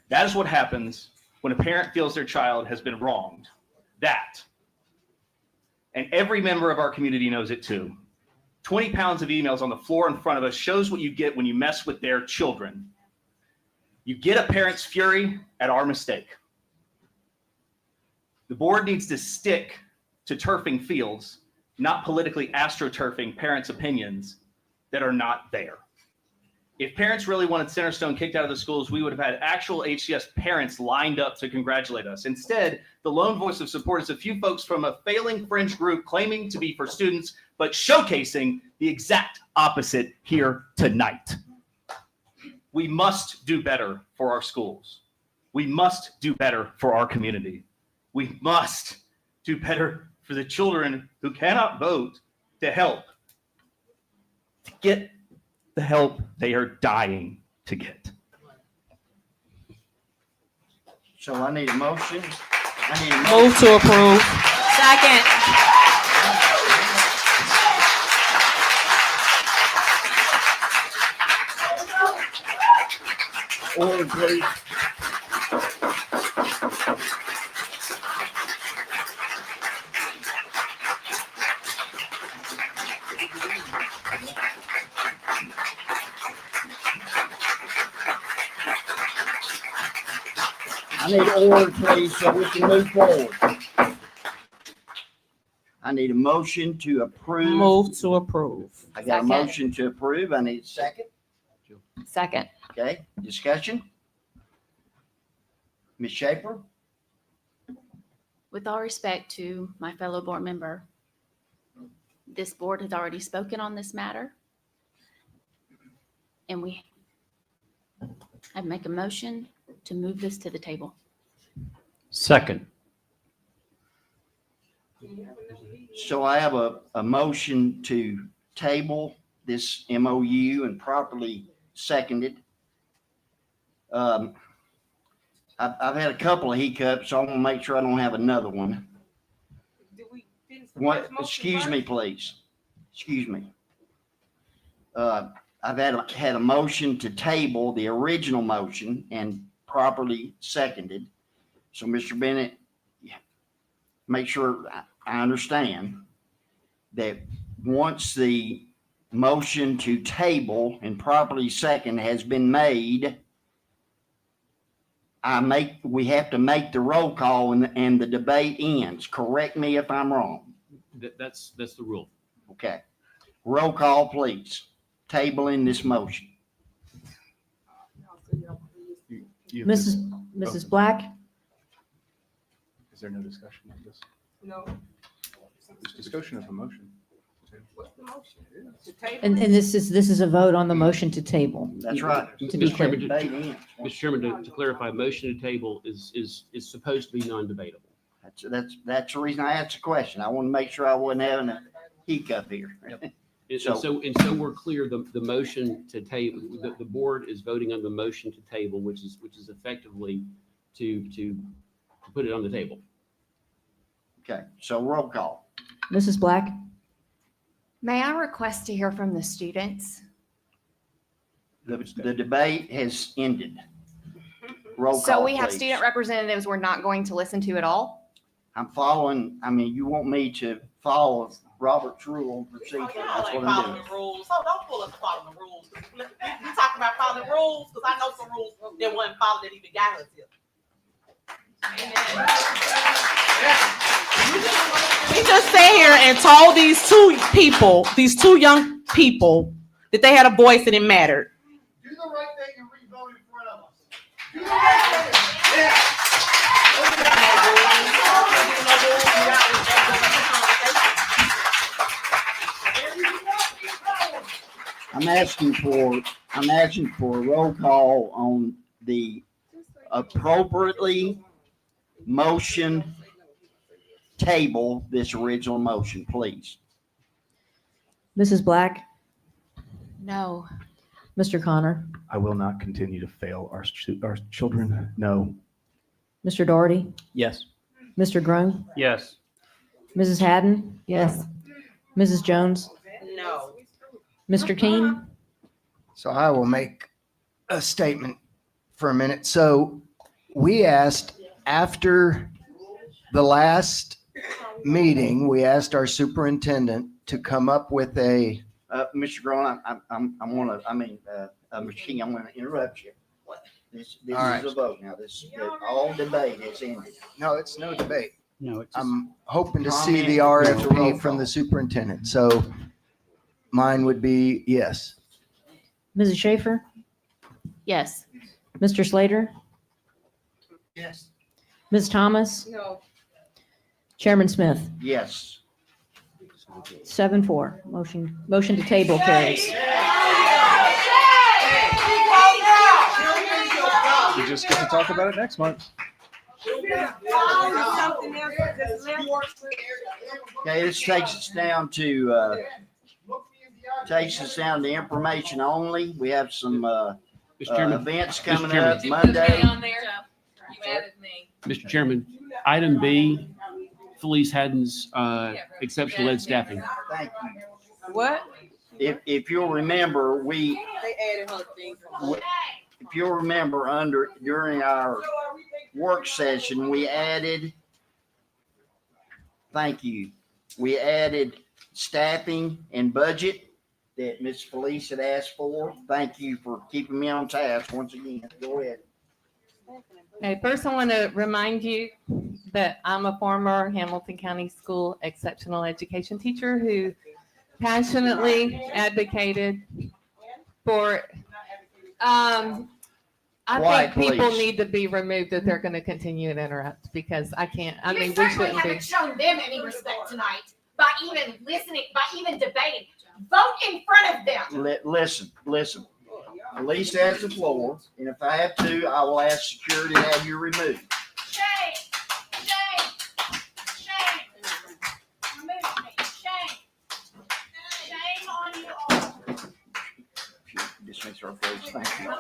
That is what happens when a parent feels their child has been wronged. That. And every member of our community knows it too. 20 pounds of emails on the floor in front of us shows what you get when you mess with their children. You get a parent's fury at our mistake. The board needs to stick to turfing fields, not politically astroturfing parents' opinions that are not there. If parents really wanted Centerstone kicked out of the schools, we would have had actual HCS parents lined up to congratulate us. Instead, the lone voice of support is a few folks from a failing fringe group claiming to be for students, but showcasing the exact opposite here tonight. We must do better for our schools. We must do better for our community. We must do better for the children who cannot vote to help to get the help they are dying to get. So I need a motion. Move to approve. Second. Order, please. I need order, please, so we can move forward. I need a motion to approve. Move to approve. I got a Second. motion to approve. I need a second. Second. Okay, discussion? Ms. Schaefer? With all respect to my fellow board member, this board has already spoken on this matter. And I'd make a motion to move this to the table. Second. So I have a motion to table this MOU and properly seconded. I've had a couple of hiccups, so I want to make sure I don't have another one. Did we finish the What, first motion excuse first? me, please. Excuse me. I've had a motion to table the original motion and properly seconded. So Mr. Bennett, make sure I understand that once the motion to table and properly second has been made, we have to make the roll call and the debate ends. Correct me if I'm wrong. That's the rule. Okay. Roll call, please. Tabling this motion. Mrs. Black, Is there no discussion on this? No. There's discussion of the motion. What's the motion? To table? and this is a vote on the motion to table. That's right. To be Mr. Chairman, clear. Debate ends. Mr. Chairman, to clarify, motion to table is supposed to be non-debatable. That's the reason I asked the question. I want to make sure I wasn't having a hiccup here. And So- so we're clear, the motion to table, the board is voting on the motion to table, which is effectively to put it on the table. Okay, so roll call. Mrs. Black, May I request to hear from the students? The debate has ended. Roll call, So we have please. student representatives we're not going to listen to at all? I'm following, you want me to follow Robert's rule and procedure. That's what I'm doing. rules. So don't pull us following the rules. You talking about following rules, because I know some rules that wasn't followed that even got us here. He just sat here and told these two young people, that they had a voice and it mattered. Do the right thing and re-vote in front of us. Do the right thing. Yeah. I'm asking for a roll call on the appropriately motion table this original motion, please. Mrs. Black, No. Mr. Connor, I will not continue to fail our children. No. Mr. Doherty, Yes. Mr. Groan, Yes. Mrs. Haddon, Yes. Mrs. Jones, No. Mr. King. So I will make a statement for a minute. So we asked after the last meeting, we asked our superintendent to come up with a, Mr. Grown, Mr. King, I'm gonna interrupt you. This All right. is a vote now. All debate is ended. no, it's no debate. No, it's I'm hoping to see Comment, the roll RFP from call. the superintendent. So mine would be yes. Mrs. Schaefer, Yes. Mr. Slater, Yes. Ms. Thomas, No. Chairman Smith, Yes. 7-4. Motion to table carries. We just get to talk about it next month. Okay, this takes us down to information only. We have some Mr. Chairman, events Mr. coming Chairman. up Monday. You added me. Mr. Chairman, item B, Felice Haddon's exceptional ed staffing. Thank you. What? If you'll remember, They added her thing. if you'll remember during our work session, we added staffing and budget that Ms. Felice had asked for. Thank you for keeping me on task once again. Go ahead. Okay, first I want to remind you that I'm a former Hamilton County School exceptional education teacher who passionately advocated for, I Quiet, think people please. need to be removed if they're going to continue to interrupt because I can't, I mean, we shouldn't be. shown them any respect tonight by even listening, by even debating. Vote in front of them. Listen. Felice has the floor, and if I have to, I will ask security to have you removed. Shame, remove me, shame on you all. Dismiss her, please. Thank you.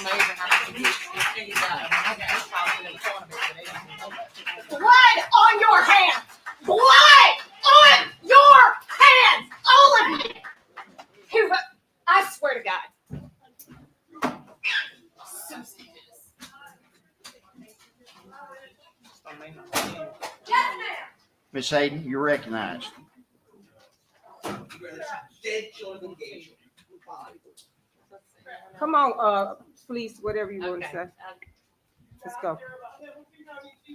Blood on your hands! Blood on your hands! All of you! I swear to God. So stupid. Yes, ma'am. Miss Hayden, you're recognized. Come on, please, whatever you want to say. Let's go.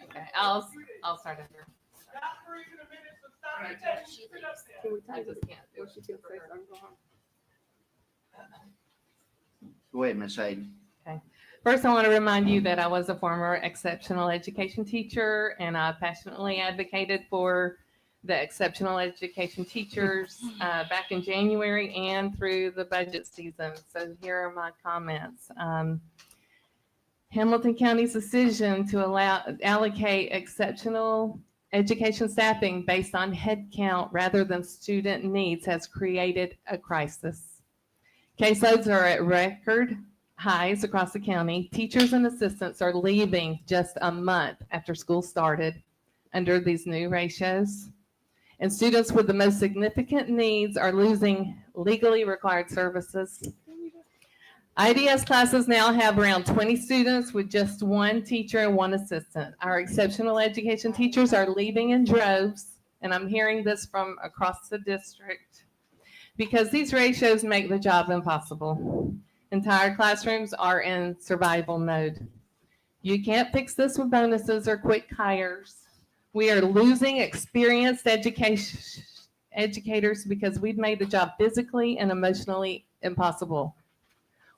Okay, I'll start over. I just can't do it. Go ahead, Miss Hayden. Okay. First, I want to remind you that I was a former exceptional education teacher, and I passionately advocated for the exceptional education teachers back in January and through the budget season. So here are my comments. Hamilton County's decision to allocate exceptional education staffing based on head count rather than student needs has created a crisis. Caseloads are at record highs across the county. Teachers and assistants are leaving just a month after school started under these new ratios. And students with the most significant needs are losing legally required services. IDS classes now have around 20 students with just one teacher and one assistant. Our exceptional education teachers are leaving in droves, and I'm hearing this from across the district, because these ratios make the job impossible. Entire classrooms are in survival mode. You can't fix this with bonuses or quick hires. We are losing experienced educators because we've made the job physically and emotionally impossible.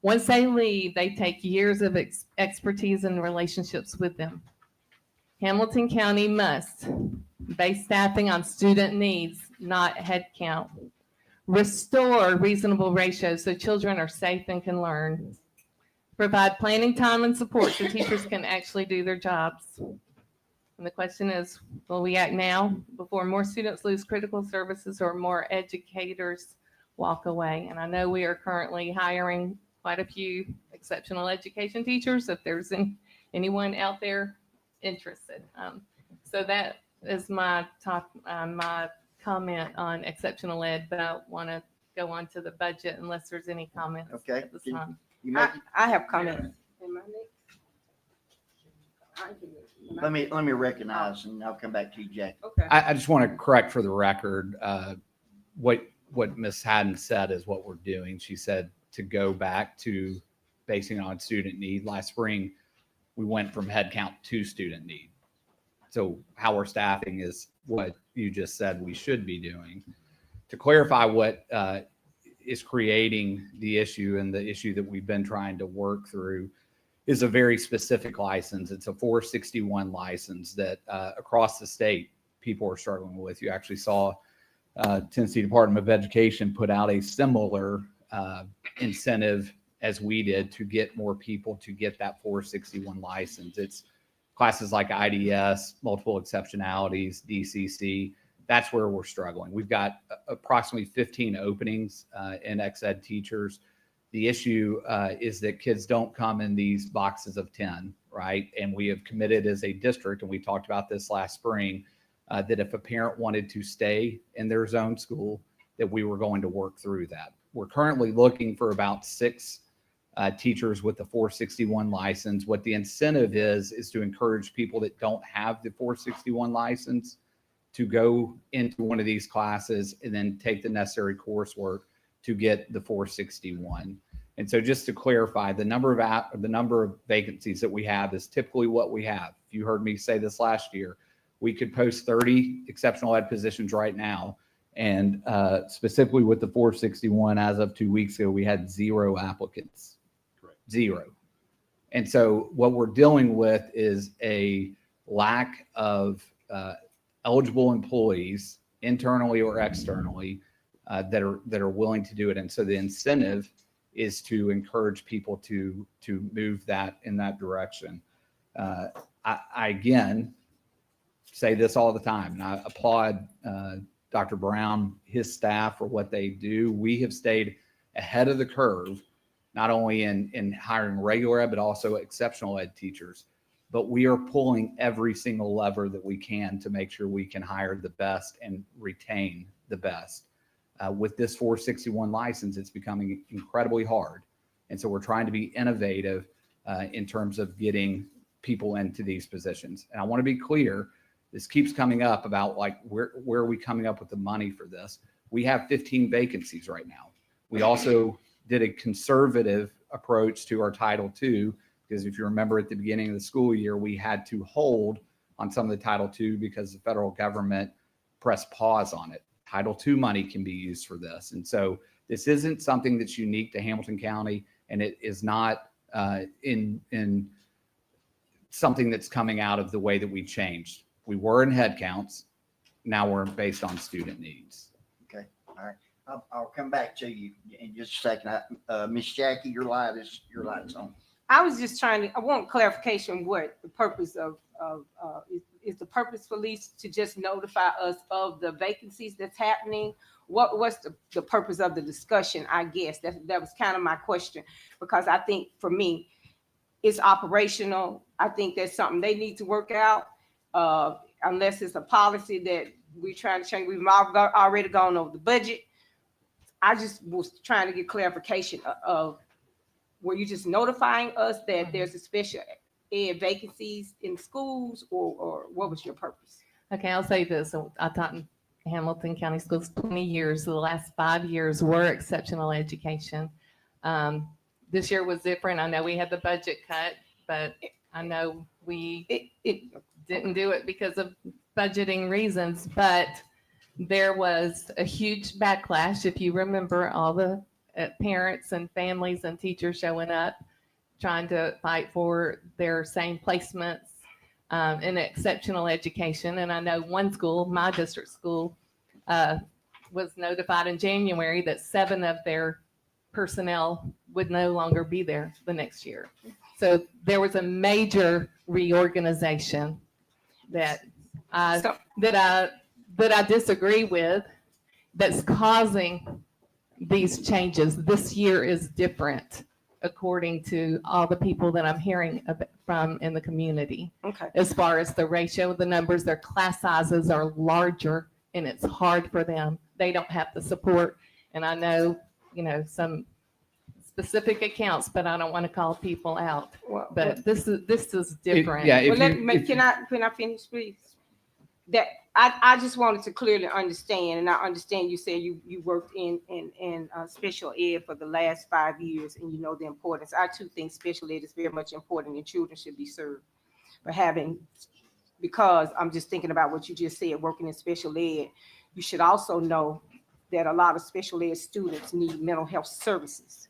Once they leave, they take years of expertise and relationships with them. Hamilton County must base staffing on student needs, not head count. Restore reasonable ratios so children are safe and can learn. Provide planning time and support so teachers can actually do their jobs. And the question is, will we act now before more students lose critical services or more educators walk away? And I know we are currently hiring quite a few exceptional education teachers, if there's anyone out there interested. So that is my comment on exceptional ed, but I want to go on to the budget unless there's any comments at this time. I have comments. Let me recognize, and I'll come back to you, Jack. Okay. I just want to correct for the record, what Ms. Haddon said is what we're doing. She said to go back to basing it on student need. Last spring, we went from head count to student need. So how we're staffing is what you just said we should be doing. To clarify what is creating the issue, and the issue that we've been trying to work through, is a very specific license. It's a 461 license that across the state people are struggling with. You actually saw Tennessee Department of Education put out a similar incentive as we did to get more people to get that 461 license. It's classes like IDS, multiple exceptionalities, DCC. That's where we're struggling. We've got approximately 15 openings in ex-ed teachers. The issue is that kids don't come in these boxes of 10, right? And we have committed as a district, and we talked about this last spring, that if a parent wanted to stay in their zone school, that we were going to work through that. We're currently looking for about 6 teachers with the 461 license. What the incentive is to encourage people that don't have the 461 license to go into one of these classes and then take the necessary coursework to get the 461. And so just to clarify, the number of vacancies that we have is typically what we have. If you heard me say this last year, we could post 30 exceptional ed positions right now. And specifically with the 461, as of 2 weeks ago, we had 0 applicants. Correct. 0. And so what we're dealing with is a lack of eligible employees, internally or externally, that are willing to do it. And so the incentive is to encourage people to move that in that direction. I again say this all the time, and I applaud Dr. Brown, his staff, for what they do. We have stayed ahead of the curve not only in hiring regular ed, but also exceptional ed teachers. But we are pulling every single lever that we can to make sure we can hire the best and retain the best. With this 461 license, it's becoming incredibly hard. And so we're trying to be innovative in terms of getting people into these positions. And I want to be clear, this keeps coming up about like, where are we coming up with the money for this? We have 15 vacancies right now. We also did a conservative approach to our Title II, because if you remember at the beginning of the school year, we had to hold on some of the Title II because the federal government pressed pause on it. Title II money can be used for this. And so this isn't something that's unique to Hamilton County, and it is not in something that's coming out of the way that we changed. We were in head counts. Now we're based on student needs. Okay, all right. I'll come back to you in just a second. Miss Jackie, your light's on. I was just I want clarification what the purpose of is the purpose for Lisa to just notify us of the vacancies that's happening? What's the purpose of the discussion? I guess that was kind of my question, because I think for me, it's operational. I think that's something they need to work out, unless it's a policy that we're trying to change. We've already gone over the budget. I just was trying to get clarification of, were you just notifying us that there's a special ed vacancies in schools, or what was your purpose? Okay, I'll say this. I taught in Hamilton County Schools 20 years. The last 5 years were exceptional education. This year was different. I know we had the budget cut, but I know we didn't do it because of budgeting reasons, but there was a huge backlash. If you remember, all the parents and families and teachers showing up, trying to fight for their same placements in exceptional education. And I know one school, my district school, was notified in January that 7 of their personnel would no longer be there the next year. So there was a major reorganization that I disagree with, that's causing these changes. This year is different, according to all the people that I'm hearing from in the community. Okay. As far as the ratio of the numbers, their class sizes are larger, and it's hard for them. They don't have the support. And I know, some specific accounts, but I don't want to call people out. But this is different. Can I finish, please? That I just wanted to clearly understand, and I understand you said you worked in special ed for the last 5 years, and you know the importance. I too think special ed is very much important, and children should be served. Because I'm just thinking about what you just said, working in special ed, you should also know that a lot of special ed students need mental health services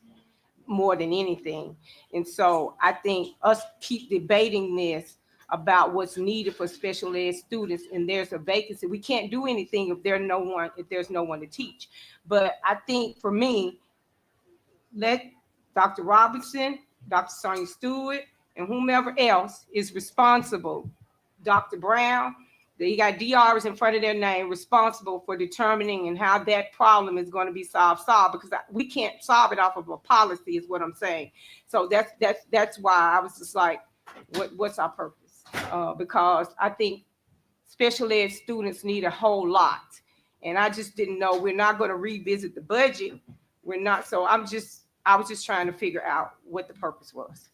more than anything. And so I think us keep debating this about what's needed for special ed students, and there's a vacancy. We can't do anything if there's no one to teach. But I think for me, let Dr. Robertson, Dr. Sonia Stewart, and whomever else is responsible, Dr. Brown, they got DRs in front of their name, responsible for determining and how that problem is going to be solved, because we can't solve it off of a policy, is what I'm saying. So that's why I was just like, what's our purpose? Because I think special ed students need a whole lot, and I just didn't know, we're not going to revisit the budget. We're not. So I was just trying to figure out what the purpose was.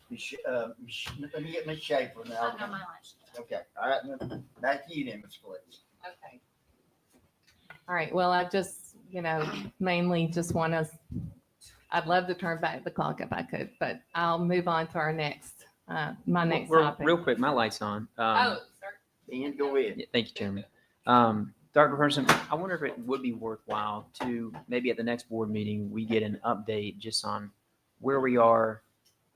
Let me get Ms. Schaefer now. Okay, all right, back to you then, Ms. Fletcher. Okay. All right. Well, I just, mainly just want to, I'd love to turn back the clock if I could, but I'll move on to our next, my next topic. Real quick, my light's on. Dan, go ahead. Yeah, thank you, Chairman. Dr. Person, I wonder if it would be worthwhile to maybe at the next board meeting, we get an update just on where we are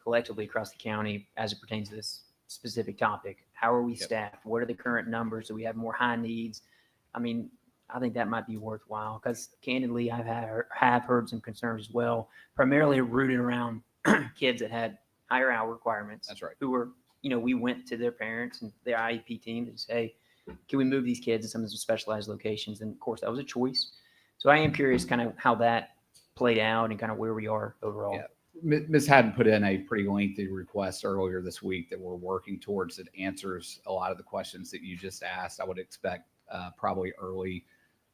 collectively across the county as it pertains to this specific topic. How are we staffed? What are the current numbers? Do we have more high needs? I mean, I think that might be worthwhile, because candidly, I have heard some concerns as well, primarily rooted around kids that had higher hour requirements. That's right. Who were, we went to their parents and their IEP team to say, can we move these kids to some of the specialized locations? And of course, that was a choice. So I am curious kind of how that played out and kind of where we are overall. Yeah. Ms. Haddon put in a pretty lengthy request earlier this week that we're working towards that answers a lot of the questions that you just asked. I would expect probably early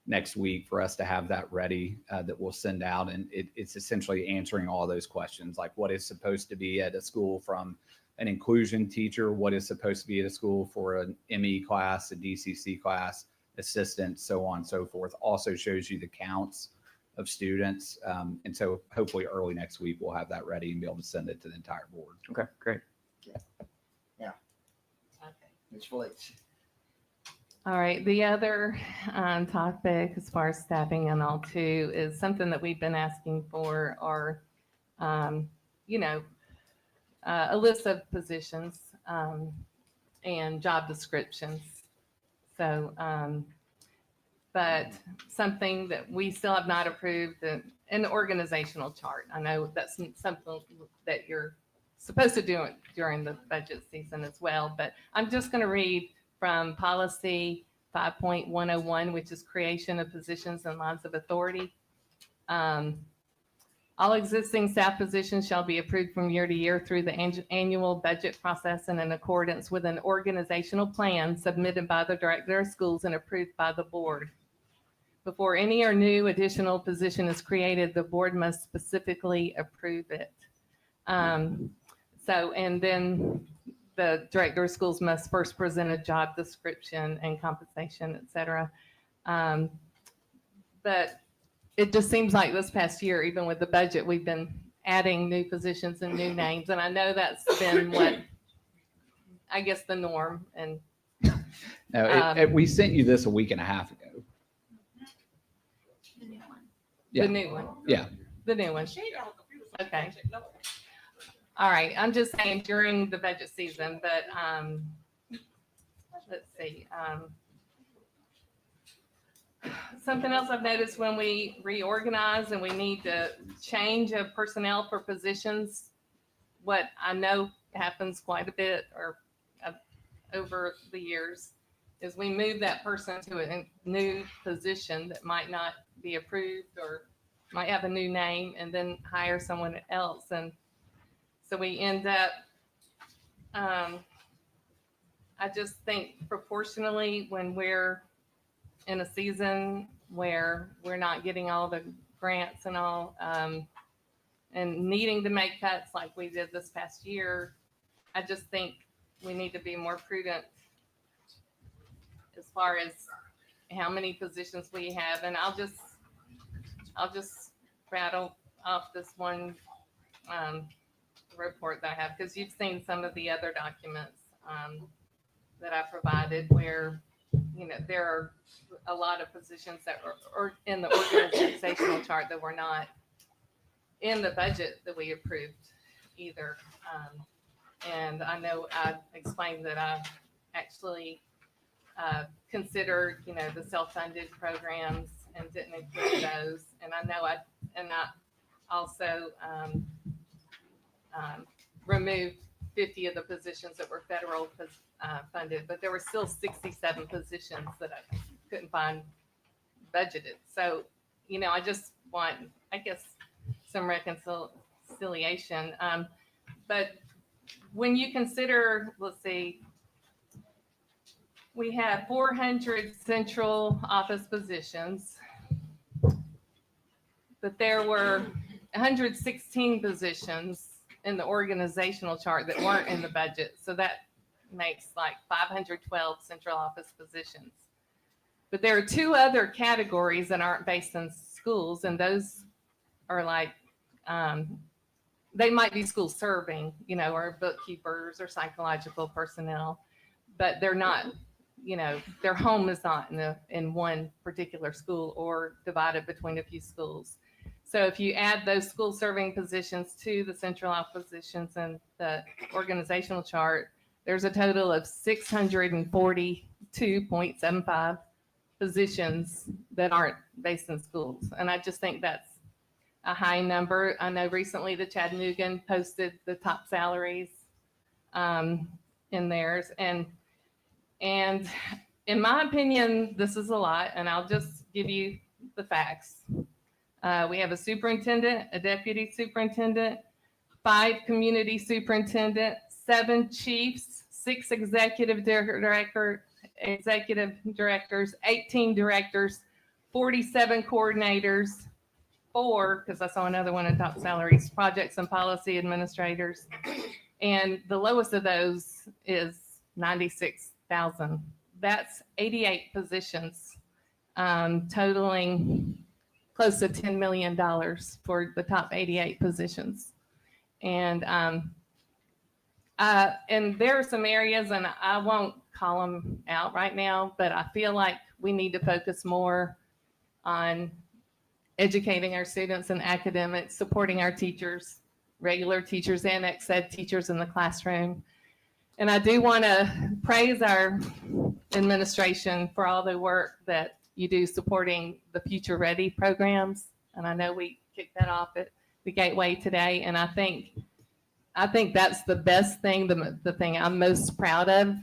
next week for us to have that ready that we'll send out. And it's essentially answering all those questions, like what is supposed to be at a school from an inclusion teacher, what is supposed to be at a school for an ME class, a DCC class, assistant, so on and so forth. Also shows you the counts of students. And so hopefully early next week, we'll have that ready and be able to send it to the entire board. Okay, great. Yeah. Ms. Flex. All right, the other topic as far as staffing and all too is something that we've been asking for are, a list of positions and job descriptions. So, but something that we still have not approved, an organizational chart. I know that's something that you're supposed to do during the budget season as well, but I'm just going to read from policy 5.101, which is creation of positions and lines of authority. All existing staff positions shall be approved from year to year through the annual budget process and in accordance with an organizational plan submitted by the director of schools and approved by the board. Before any or new additional position is created, the board must specifically approve it. And then the director of schools must first present a job description and compensation, et cetera. But it just seems like this past year, even with the budget, we've been adding new positions and new names. And I know that's been what, I guess, the norm. And No, we sent you this a week and a half ago. The new one. Yeah. The new one. Okay. All right. I'm just saying during the budget season, but let's see. Something else I've noticed when we reorganize and we need to change a personnel for positions, what I know happens quite a bit or over the years is we move that person to a new position that might not be approved or might have a new name and then hire someone else. And so we end up, I just think proportionally when we're in a season where we're not getting all the grants and all, and needing to make cuts like we did this past year, I just think we need to be more prudent as far as how many positions we have. And I'll just rattle off this one report that I have, because you've seen some of the other documents that I provided where, there are a lot of positions that are in the organizational chart that were not in the budget that we approved either. And I know I explained that I actually considered, the self-funded programs and didn't include those. And I know I also removed 50 of the positions that were federal funded, but there were still 67 positions that I couldn't find budgeted. So, I just want, I guess, some reconciliation. But when you consider, let's see, we have 400 central office positions, but there were 116 positions in the organizational chart that weren't in the budget. So that makes like 512 central office positions. But there are two other categories that aren't based in schools, and those are like, they might be school serving, or bookkeepers or psychological personnel, but they're not, their home is not in one particular school or divided between a few schools. So if you add those school serving positions to the central office positions and the organizational chart, there's a total of 642.75 positions that aren't based in schools. And I just think that's a high number. I know recently the Chattanoogan posted the top salaries in theirs. And in my opinion, this is a lot, and I'll just give you the facts. We have a superintendent, a deputy superintendent, 5 community superintendent, 7 chiefs, 6 executive directors, 18 directors, 47 coordinators, 4, because I saw another one in top salaries, projects and policy administrators. And the lowest of those is 96,000. That's 88 positions, totaling close to $10 million for the top 88 positions. And there are some areas, and I won't call them out right now, but I feel like we need to focus more on educating our students in academics, supporting our teachers, regular teachers and ex-ed teachers in the classroom. And I do want to praise our administration for all the work that you do supporting the Future Ready programs. And I know we kicked that off at the Gateway today. And I think that's the best thing, the thing I'm most proud of.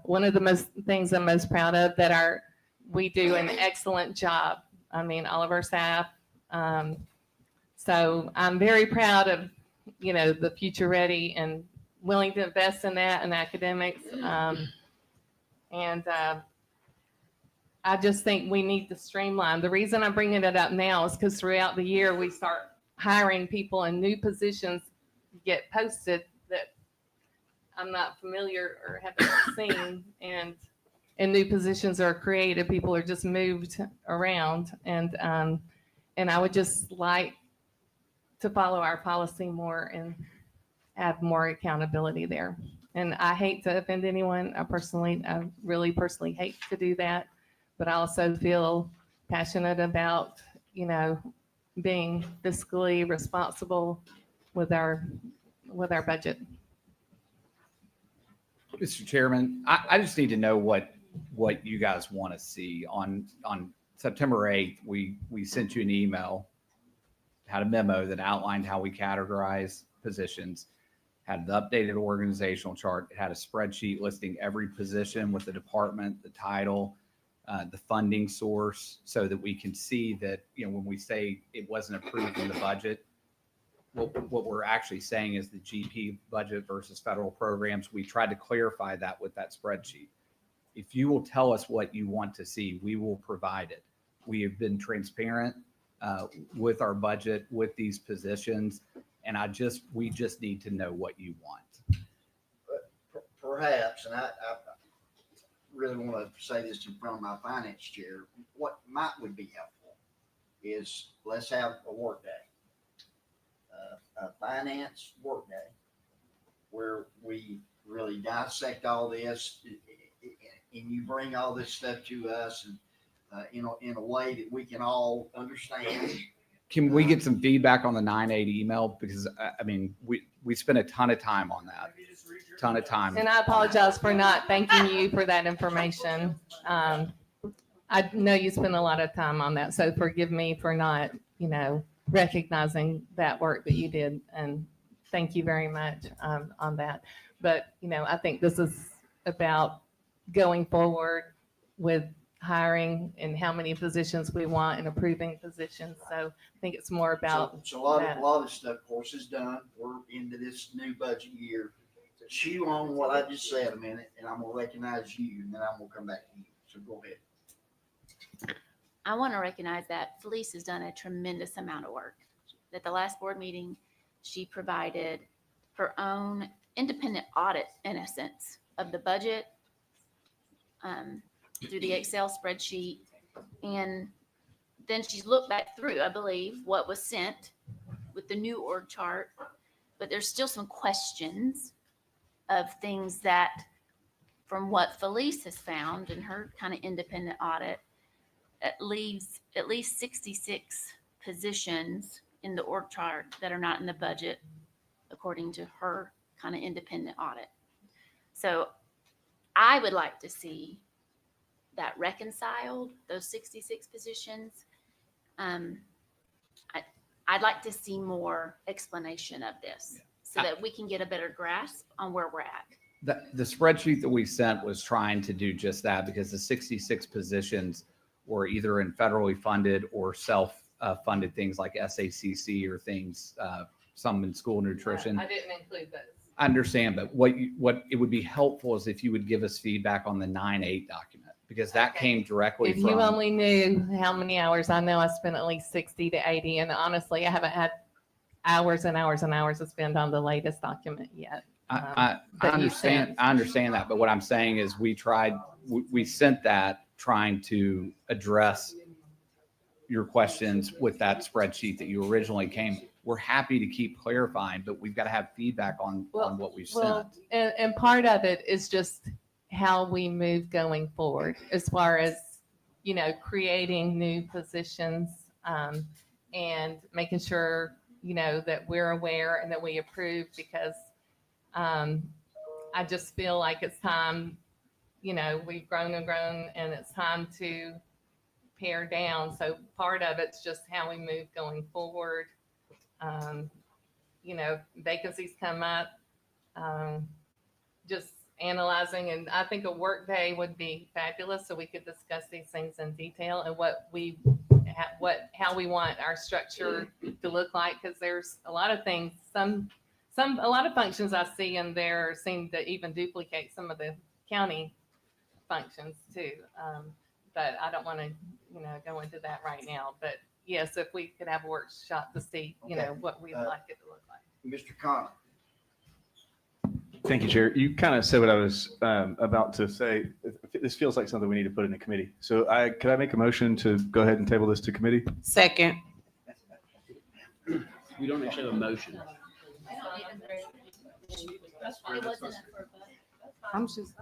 One of the things I'm most proud of that we do an excellent job. I mean, all of our staff. So I'm very proud of, the Future Ready and willing to invest in that and academics. I just think we need to streamline. The reason I'm bringing it up now is because throughout the year, we start hiring people in new positions get posted that I'm not familiar or haven't seen, and new positions are created. People are just moved around, and I would just like to follow our policy more and have more accountability there. And I hate to offend anyone. I really personally hate to do that, but I also feel passionate about, being fiscally responsible with our budget. Mr. Chairman, I just need to know what you guys want to see. On September 8th, we sent you an email, had a memo that outlined how we categorize positions, had the updated organizational chart. It had a spreadsheet listing every position with the department, the title, the funding source, so that we can see that, when we say it wasn't approved in the budget, what we're actually saying is the GP budget versus federal programs. We tried to clarify that with that spreadsheet. If you will tell us what you want to see, we will provide it. We have been transparent with our budget, with these positions, and we just need to know what you want. Perhaps, and I really want to say this in front of my finance chair, what would be helpful is let's have a work day. A finance work day where we really dissect all this and you bring all this stuff to us and in a way that we can all understand. Can we get some feedback on the 9/8 email? Because we spent a ton of time on that. And I apologize for not thanking you for that information. I know you spent a lot of time on that, so forgive me for not, recognizing that work that you did, and thank you very much on that. But, I think this is about going forward with hiring and how many positions we want and approving positions. So I think it's more about so a lot of stuff, of course, is done. We're into this new budget year. Chew on what I just said a minute, and I'm gonna recognize you, and then I'm gonna come back to you. So go ahead. I want to recognize that Felice has done a tremendous amount of work. At the last board meeting, she provided her own independent audit, in a sense, of the budget through the Excel spreadsheet. And then she's looked back through, I believe, what was sent with the new org chart. But there's still some questions of things that, from what Felice has found in her kind of independent audit, it leaves at least 66 positions in the org chart that are not in the budget, according to her kind of independent audit. So I would like to see that reconciled, those 66 positions. I'd like to see more explanation of this so that we can get a better grasp on where we're at. The spreadsheet that we sent was trying to do just that, because the 66 positions were either in federally funded or funded things like SACC or things, some in school nutrition. I didn't include those. I understand, but what it would be helpful is if you would give us feedback on the 9-8 document, because that came directly If from. you only knew how many hours, I know I spent at least 60 to 80, and honestly, I haven't had hours and hours and hours to spend on the latest document yet. I that you understand. sent. I understand that, but what I'm saying is we sent that trying to address your questions with that spreadsheet that you originally came. We're happy to keep clarifying, but we've got to have feedback on what we've sent. And part of it is just how we move going forward as far as, creating new positions, and making sure, that we're aware and that we approve, because I just feel like it's time, we've grown and grown, and it's time to pare down. So part of it's just how we move going forward. Vacancies come up, just analyzing, and I think a work day would be fabulous, so we could discuss these things in detail and how we want our structure to look like, because there's a lot of things, a lot of functions I see in there seem to even duplicate some of the county functions too. But I don't want to, go into that right now. But yes, if we could have a workshop to see, what we'd like it to look like. Mr. Connor. Thank you, Chair. You kind of said what I was about to say. This feels like something we need to put in a committee. So could I make a motion to go ahead and table this to committee? Second. We don't actually have a motion. I'm just.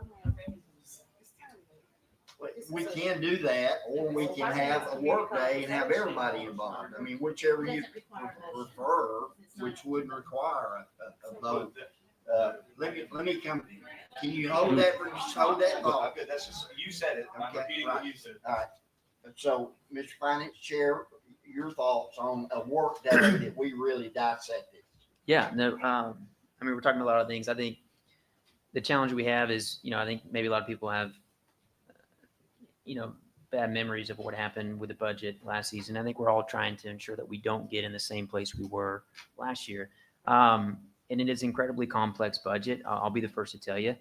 We can do that, or we can have a work day and have everybody involved. I mean, whichever you prefer, which wouldn't require a vote. Let me come. Can you hold that? Hold that thought. That's just, you said it. I'm repeating what you said. All right. So, Mr. Finance Chair, your thoughts on a work day that we really dissected? Yeah, no, we're talking about a lot of things. I think the challenge we have is, I think maybe a lot of people have, bad memories of what happened with the budget last season. I think we're all trying to ensure that we don't get in the same place we were last year. And it is an incredibly complex budget. I'll be the first to tell you.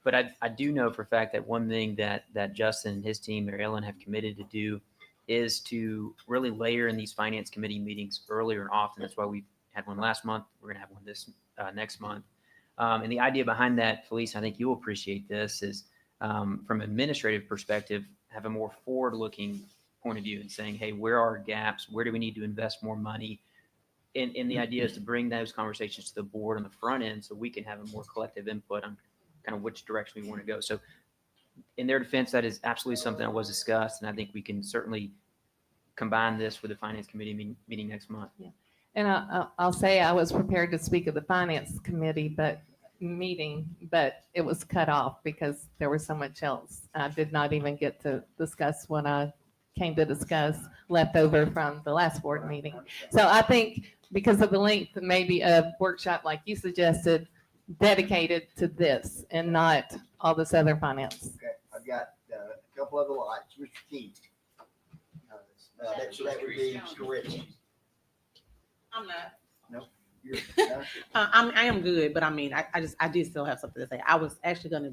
But I do know for a fact that one thing that Justin and his team, Mary Ellen, have committed to do is to really layer in these finance committee meetings earlier and often. That's why we had one last month. We're going to have one this next month. And the idea behind that, Felice, I think you'll appreciate this, is from an administrative perspective, have a more forward-looking point of view and saying, hey, where are gaps? Where do we need to invest more money? And the idea is to bring those conversations to the board on the front end so we can have a more collective input on kind of which direction we want to go. So in their defense, that is absolutely something that was discussed, and I think we can certainly combine this with the finance committee meeting next month. Yeah. And I'll say I was prepared to speak at the finance committee meeting, but it was cut off because there was so much else. I did not even get to discuss what I came to discuss left over from the last board meeting. So I think because of the length, maybe a workshop like you suggested, dedicated to this and not all this other finance. Okay, I've got a couple other lights. Mr. King. That would be correct. I'm not. Nope. I am good, but I did still have something to say. I was actually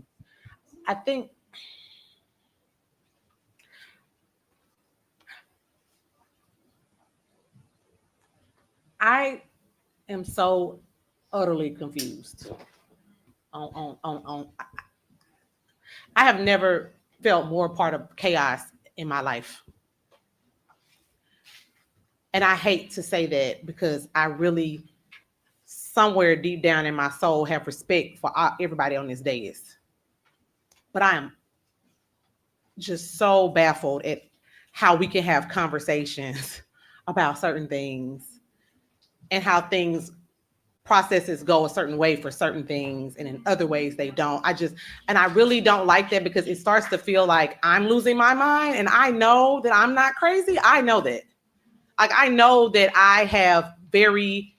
I am so utterly confused on I have never felt more part of chaos in my life. And I hate to say that because I really, somewhere deep down in my soul, have respect for everybody on this dais. But I am just so baffled at how we can have conversations about certain things and how processes go a certain way for certain things and in other ways they don't. I really don't like that because it starts to feel like I'm losing my mind, and I know that I'm not crazy. I know that. I know that I have very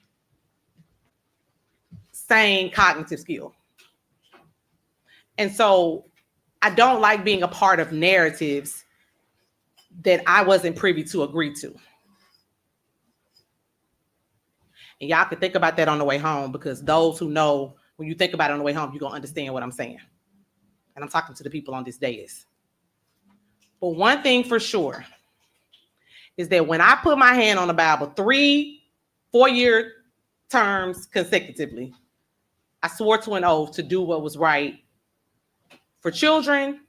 sane cognitive skill. And so I don't like being a part of narratives that I wasn't privy to agree to. And y'all can think about that on the way home, because those who know, when you think about it on the way home, you're going to understand what I'm saying. And I'm talking to the people on this dais. But one thing for sure is that when I put my hand on the Bible 3 4-year terms consecutively, I swore to an oath to do what was right for children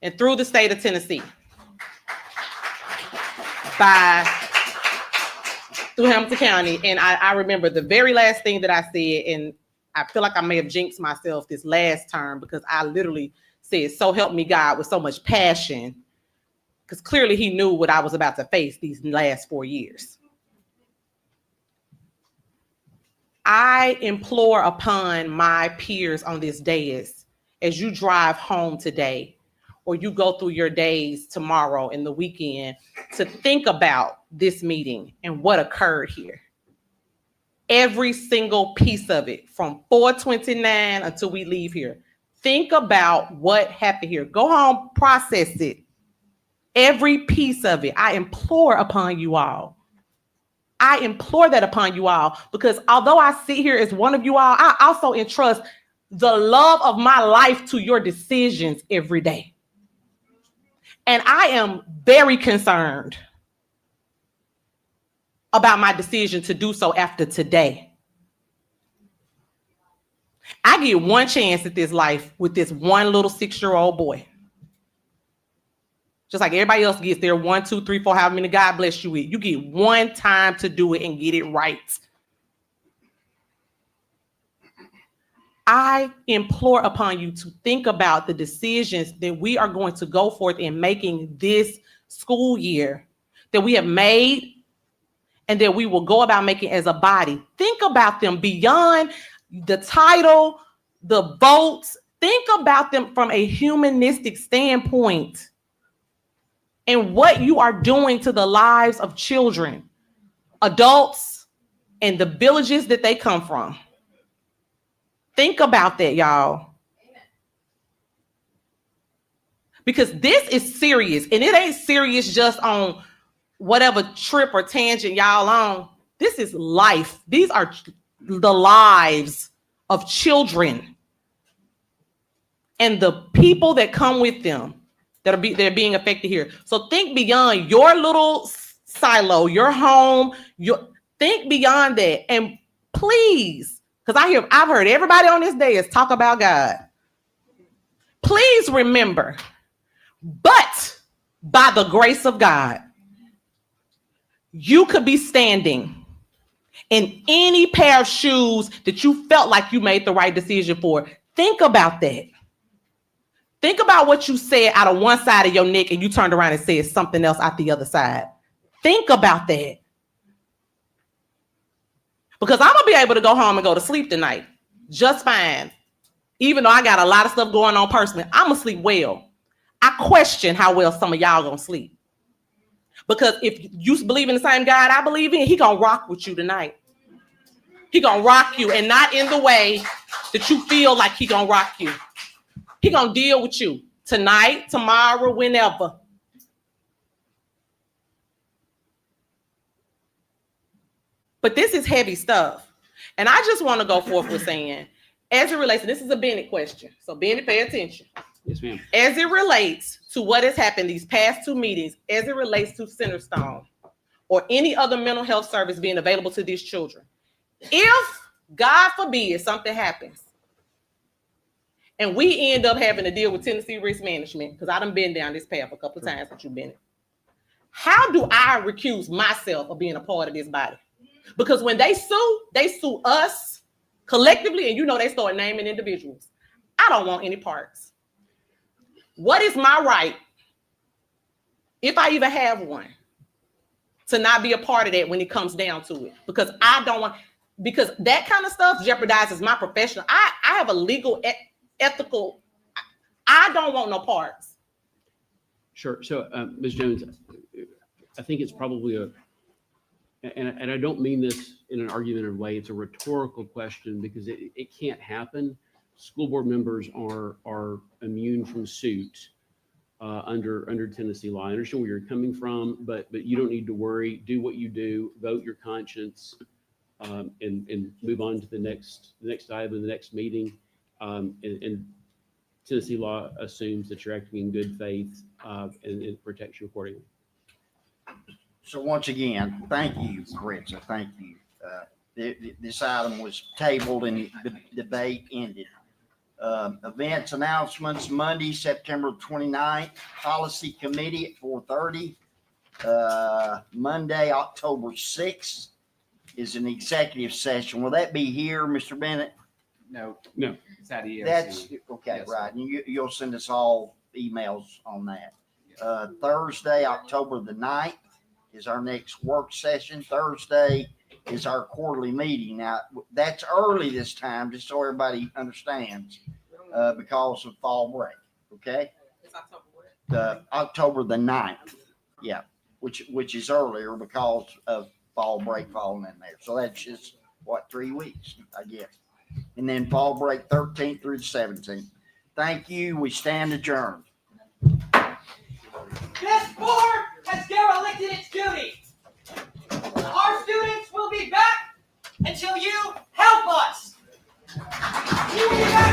and through the state of Tennessee. Through Hamilton County. And I remember the very last thing that I said, and I feel like I may have jinxed myself this last term, because I literally said, "So help me God," with so much passion, because clearly he knew what I was about to face these last 4 years. I implore upon my peers on this dais, as you drive home today, or you go through your days tomorrow and the weekend, to think about this meeting and what occurred here. Every single piece of it, from 4/29 until we leave here. Think about what happened here. Go home, process it. Every piece of it. I implore upon you all. I implore that upon you all, because although I sit here as one of you all, I also entrust the love of my life to your decisions every day. And I am very concerned about my decision to do so after today. I get one chance at this life with this one little 6-year-old boy. Just like everybody else gets their 1, 2, 3, 4, however many God bless you with. You get one time to do it and get it right. I implore upon you to think about the decisions that we are going to go forth in making this school year, that we have made and that we will go about making as a body. Think about them beyond the title, the votes. Think about them from a humanistic standpoint and what you are doing to the lives of children, adults, and the villages that they come from. Think about that, y'all. Because this is serious, and it ain't serious just on whatever trip or tangent y'all on. This is life. These are the lives of children and the people that come with them that they're being affected here. So think beyond your little silo, your home, think beyond that. And please, because I've heard everybody on this day is talk about God. Please remember, but by the grace of God, you could be standing in any pair of shoes that you felt like you made the right decision for. Think about that. Think about what you said out of one side of your neck and you turned around and said something else out the other side. Think about that. Because I'm going to be able to go home and go to sleep tonight just fine. Even though I got a lot of stuff going on personally, I'm going to sleep well. I question how well some of y'all going to sleep. Because if you believe in the same God I believe in, he going to rock with you tonight. He going to rock you, and not in the way that you feel like he going to rock you. He going to deal with you tonight, tomorrow, whenever. But this is heavy stuff. And I just want to go forth with saying, as it relates, this is a Bennett question. So Bennett, pay attention. Yes, ma'am. As it relates to what has happened these past 2 meetings, as it relates to Centerstone or any other mental health service being available to these children, if, God forbid, something happens and we end up having to deal with Tennessee risk management, because I done been down this path a couple of times with you, Bennett, how do I recuse myself of being a part of this body? Because when they sue us collectively, and they start naming individuals. I don't want any parts. What is my right, if I even have one, to not be a part of that when it comes down to it? Because I don't want, because that kind of stuff jeopardizes my professional. I have a legal, ethical, I don't want no parts. Sure. So, Ms. Jones, I think it's probably and I don't mean this in an argumentative way, it's a rhetorical question, because it can't happen. School board members are immune from suit under Tennessee law. I understand where you're coming from, but you don't need to worry. Do what you do, vote your conscience. and move on to the next item in the next meeting. And Tennessee law assumes that you're acting in good faith, and it protects you accordingly. So once again, thank you, Caritza. Thank you. This item was tabled and the debate ended. Events announcements, Monday, September 29th, Policy Committee at 4:30. Monday, October 6th is an executive session. Will that be here, Mr. Bennett? No, No. it's at EOC. That's, okay, Yes, right. And you'll send us all emails on that. Thursday, October the 9th is our next work session. Thursday is our quarterly meeting. Now, that's early this time, just so everybody understands, because of fall break, okay? It's October what? October the 9th, yeah, which is earlier because of fall break falling in there. So that's just, 3 weeks, I guess. And then fall break 13th through the 17th. Thank you. We stand adjourned. This board has derelicted its duty. Our students will be back until you help us. You will be back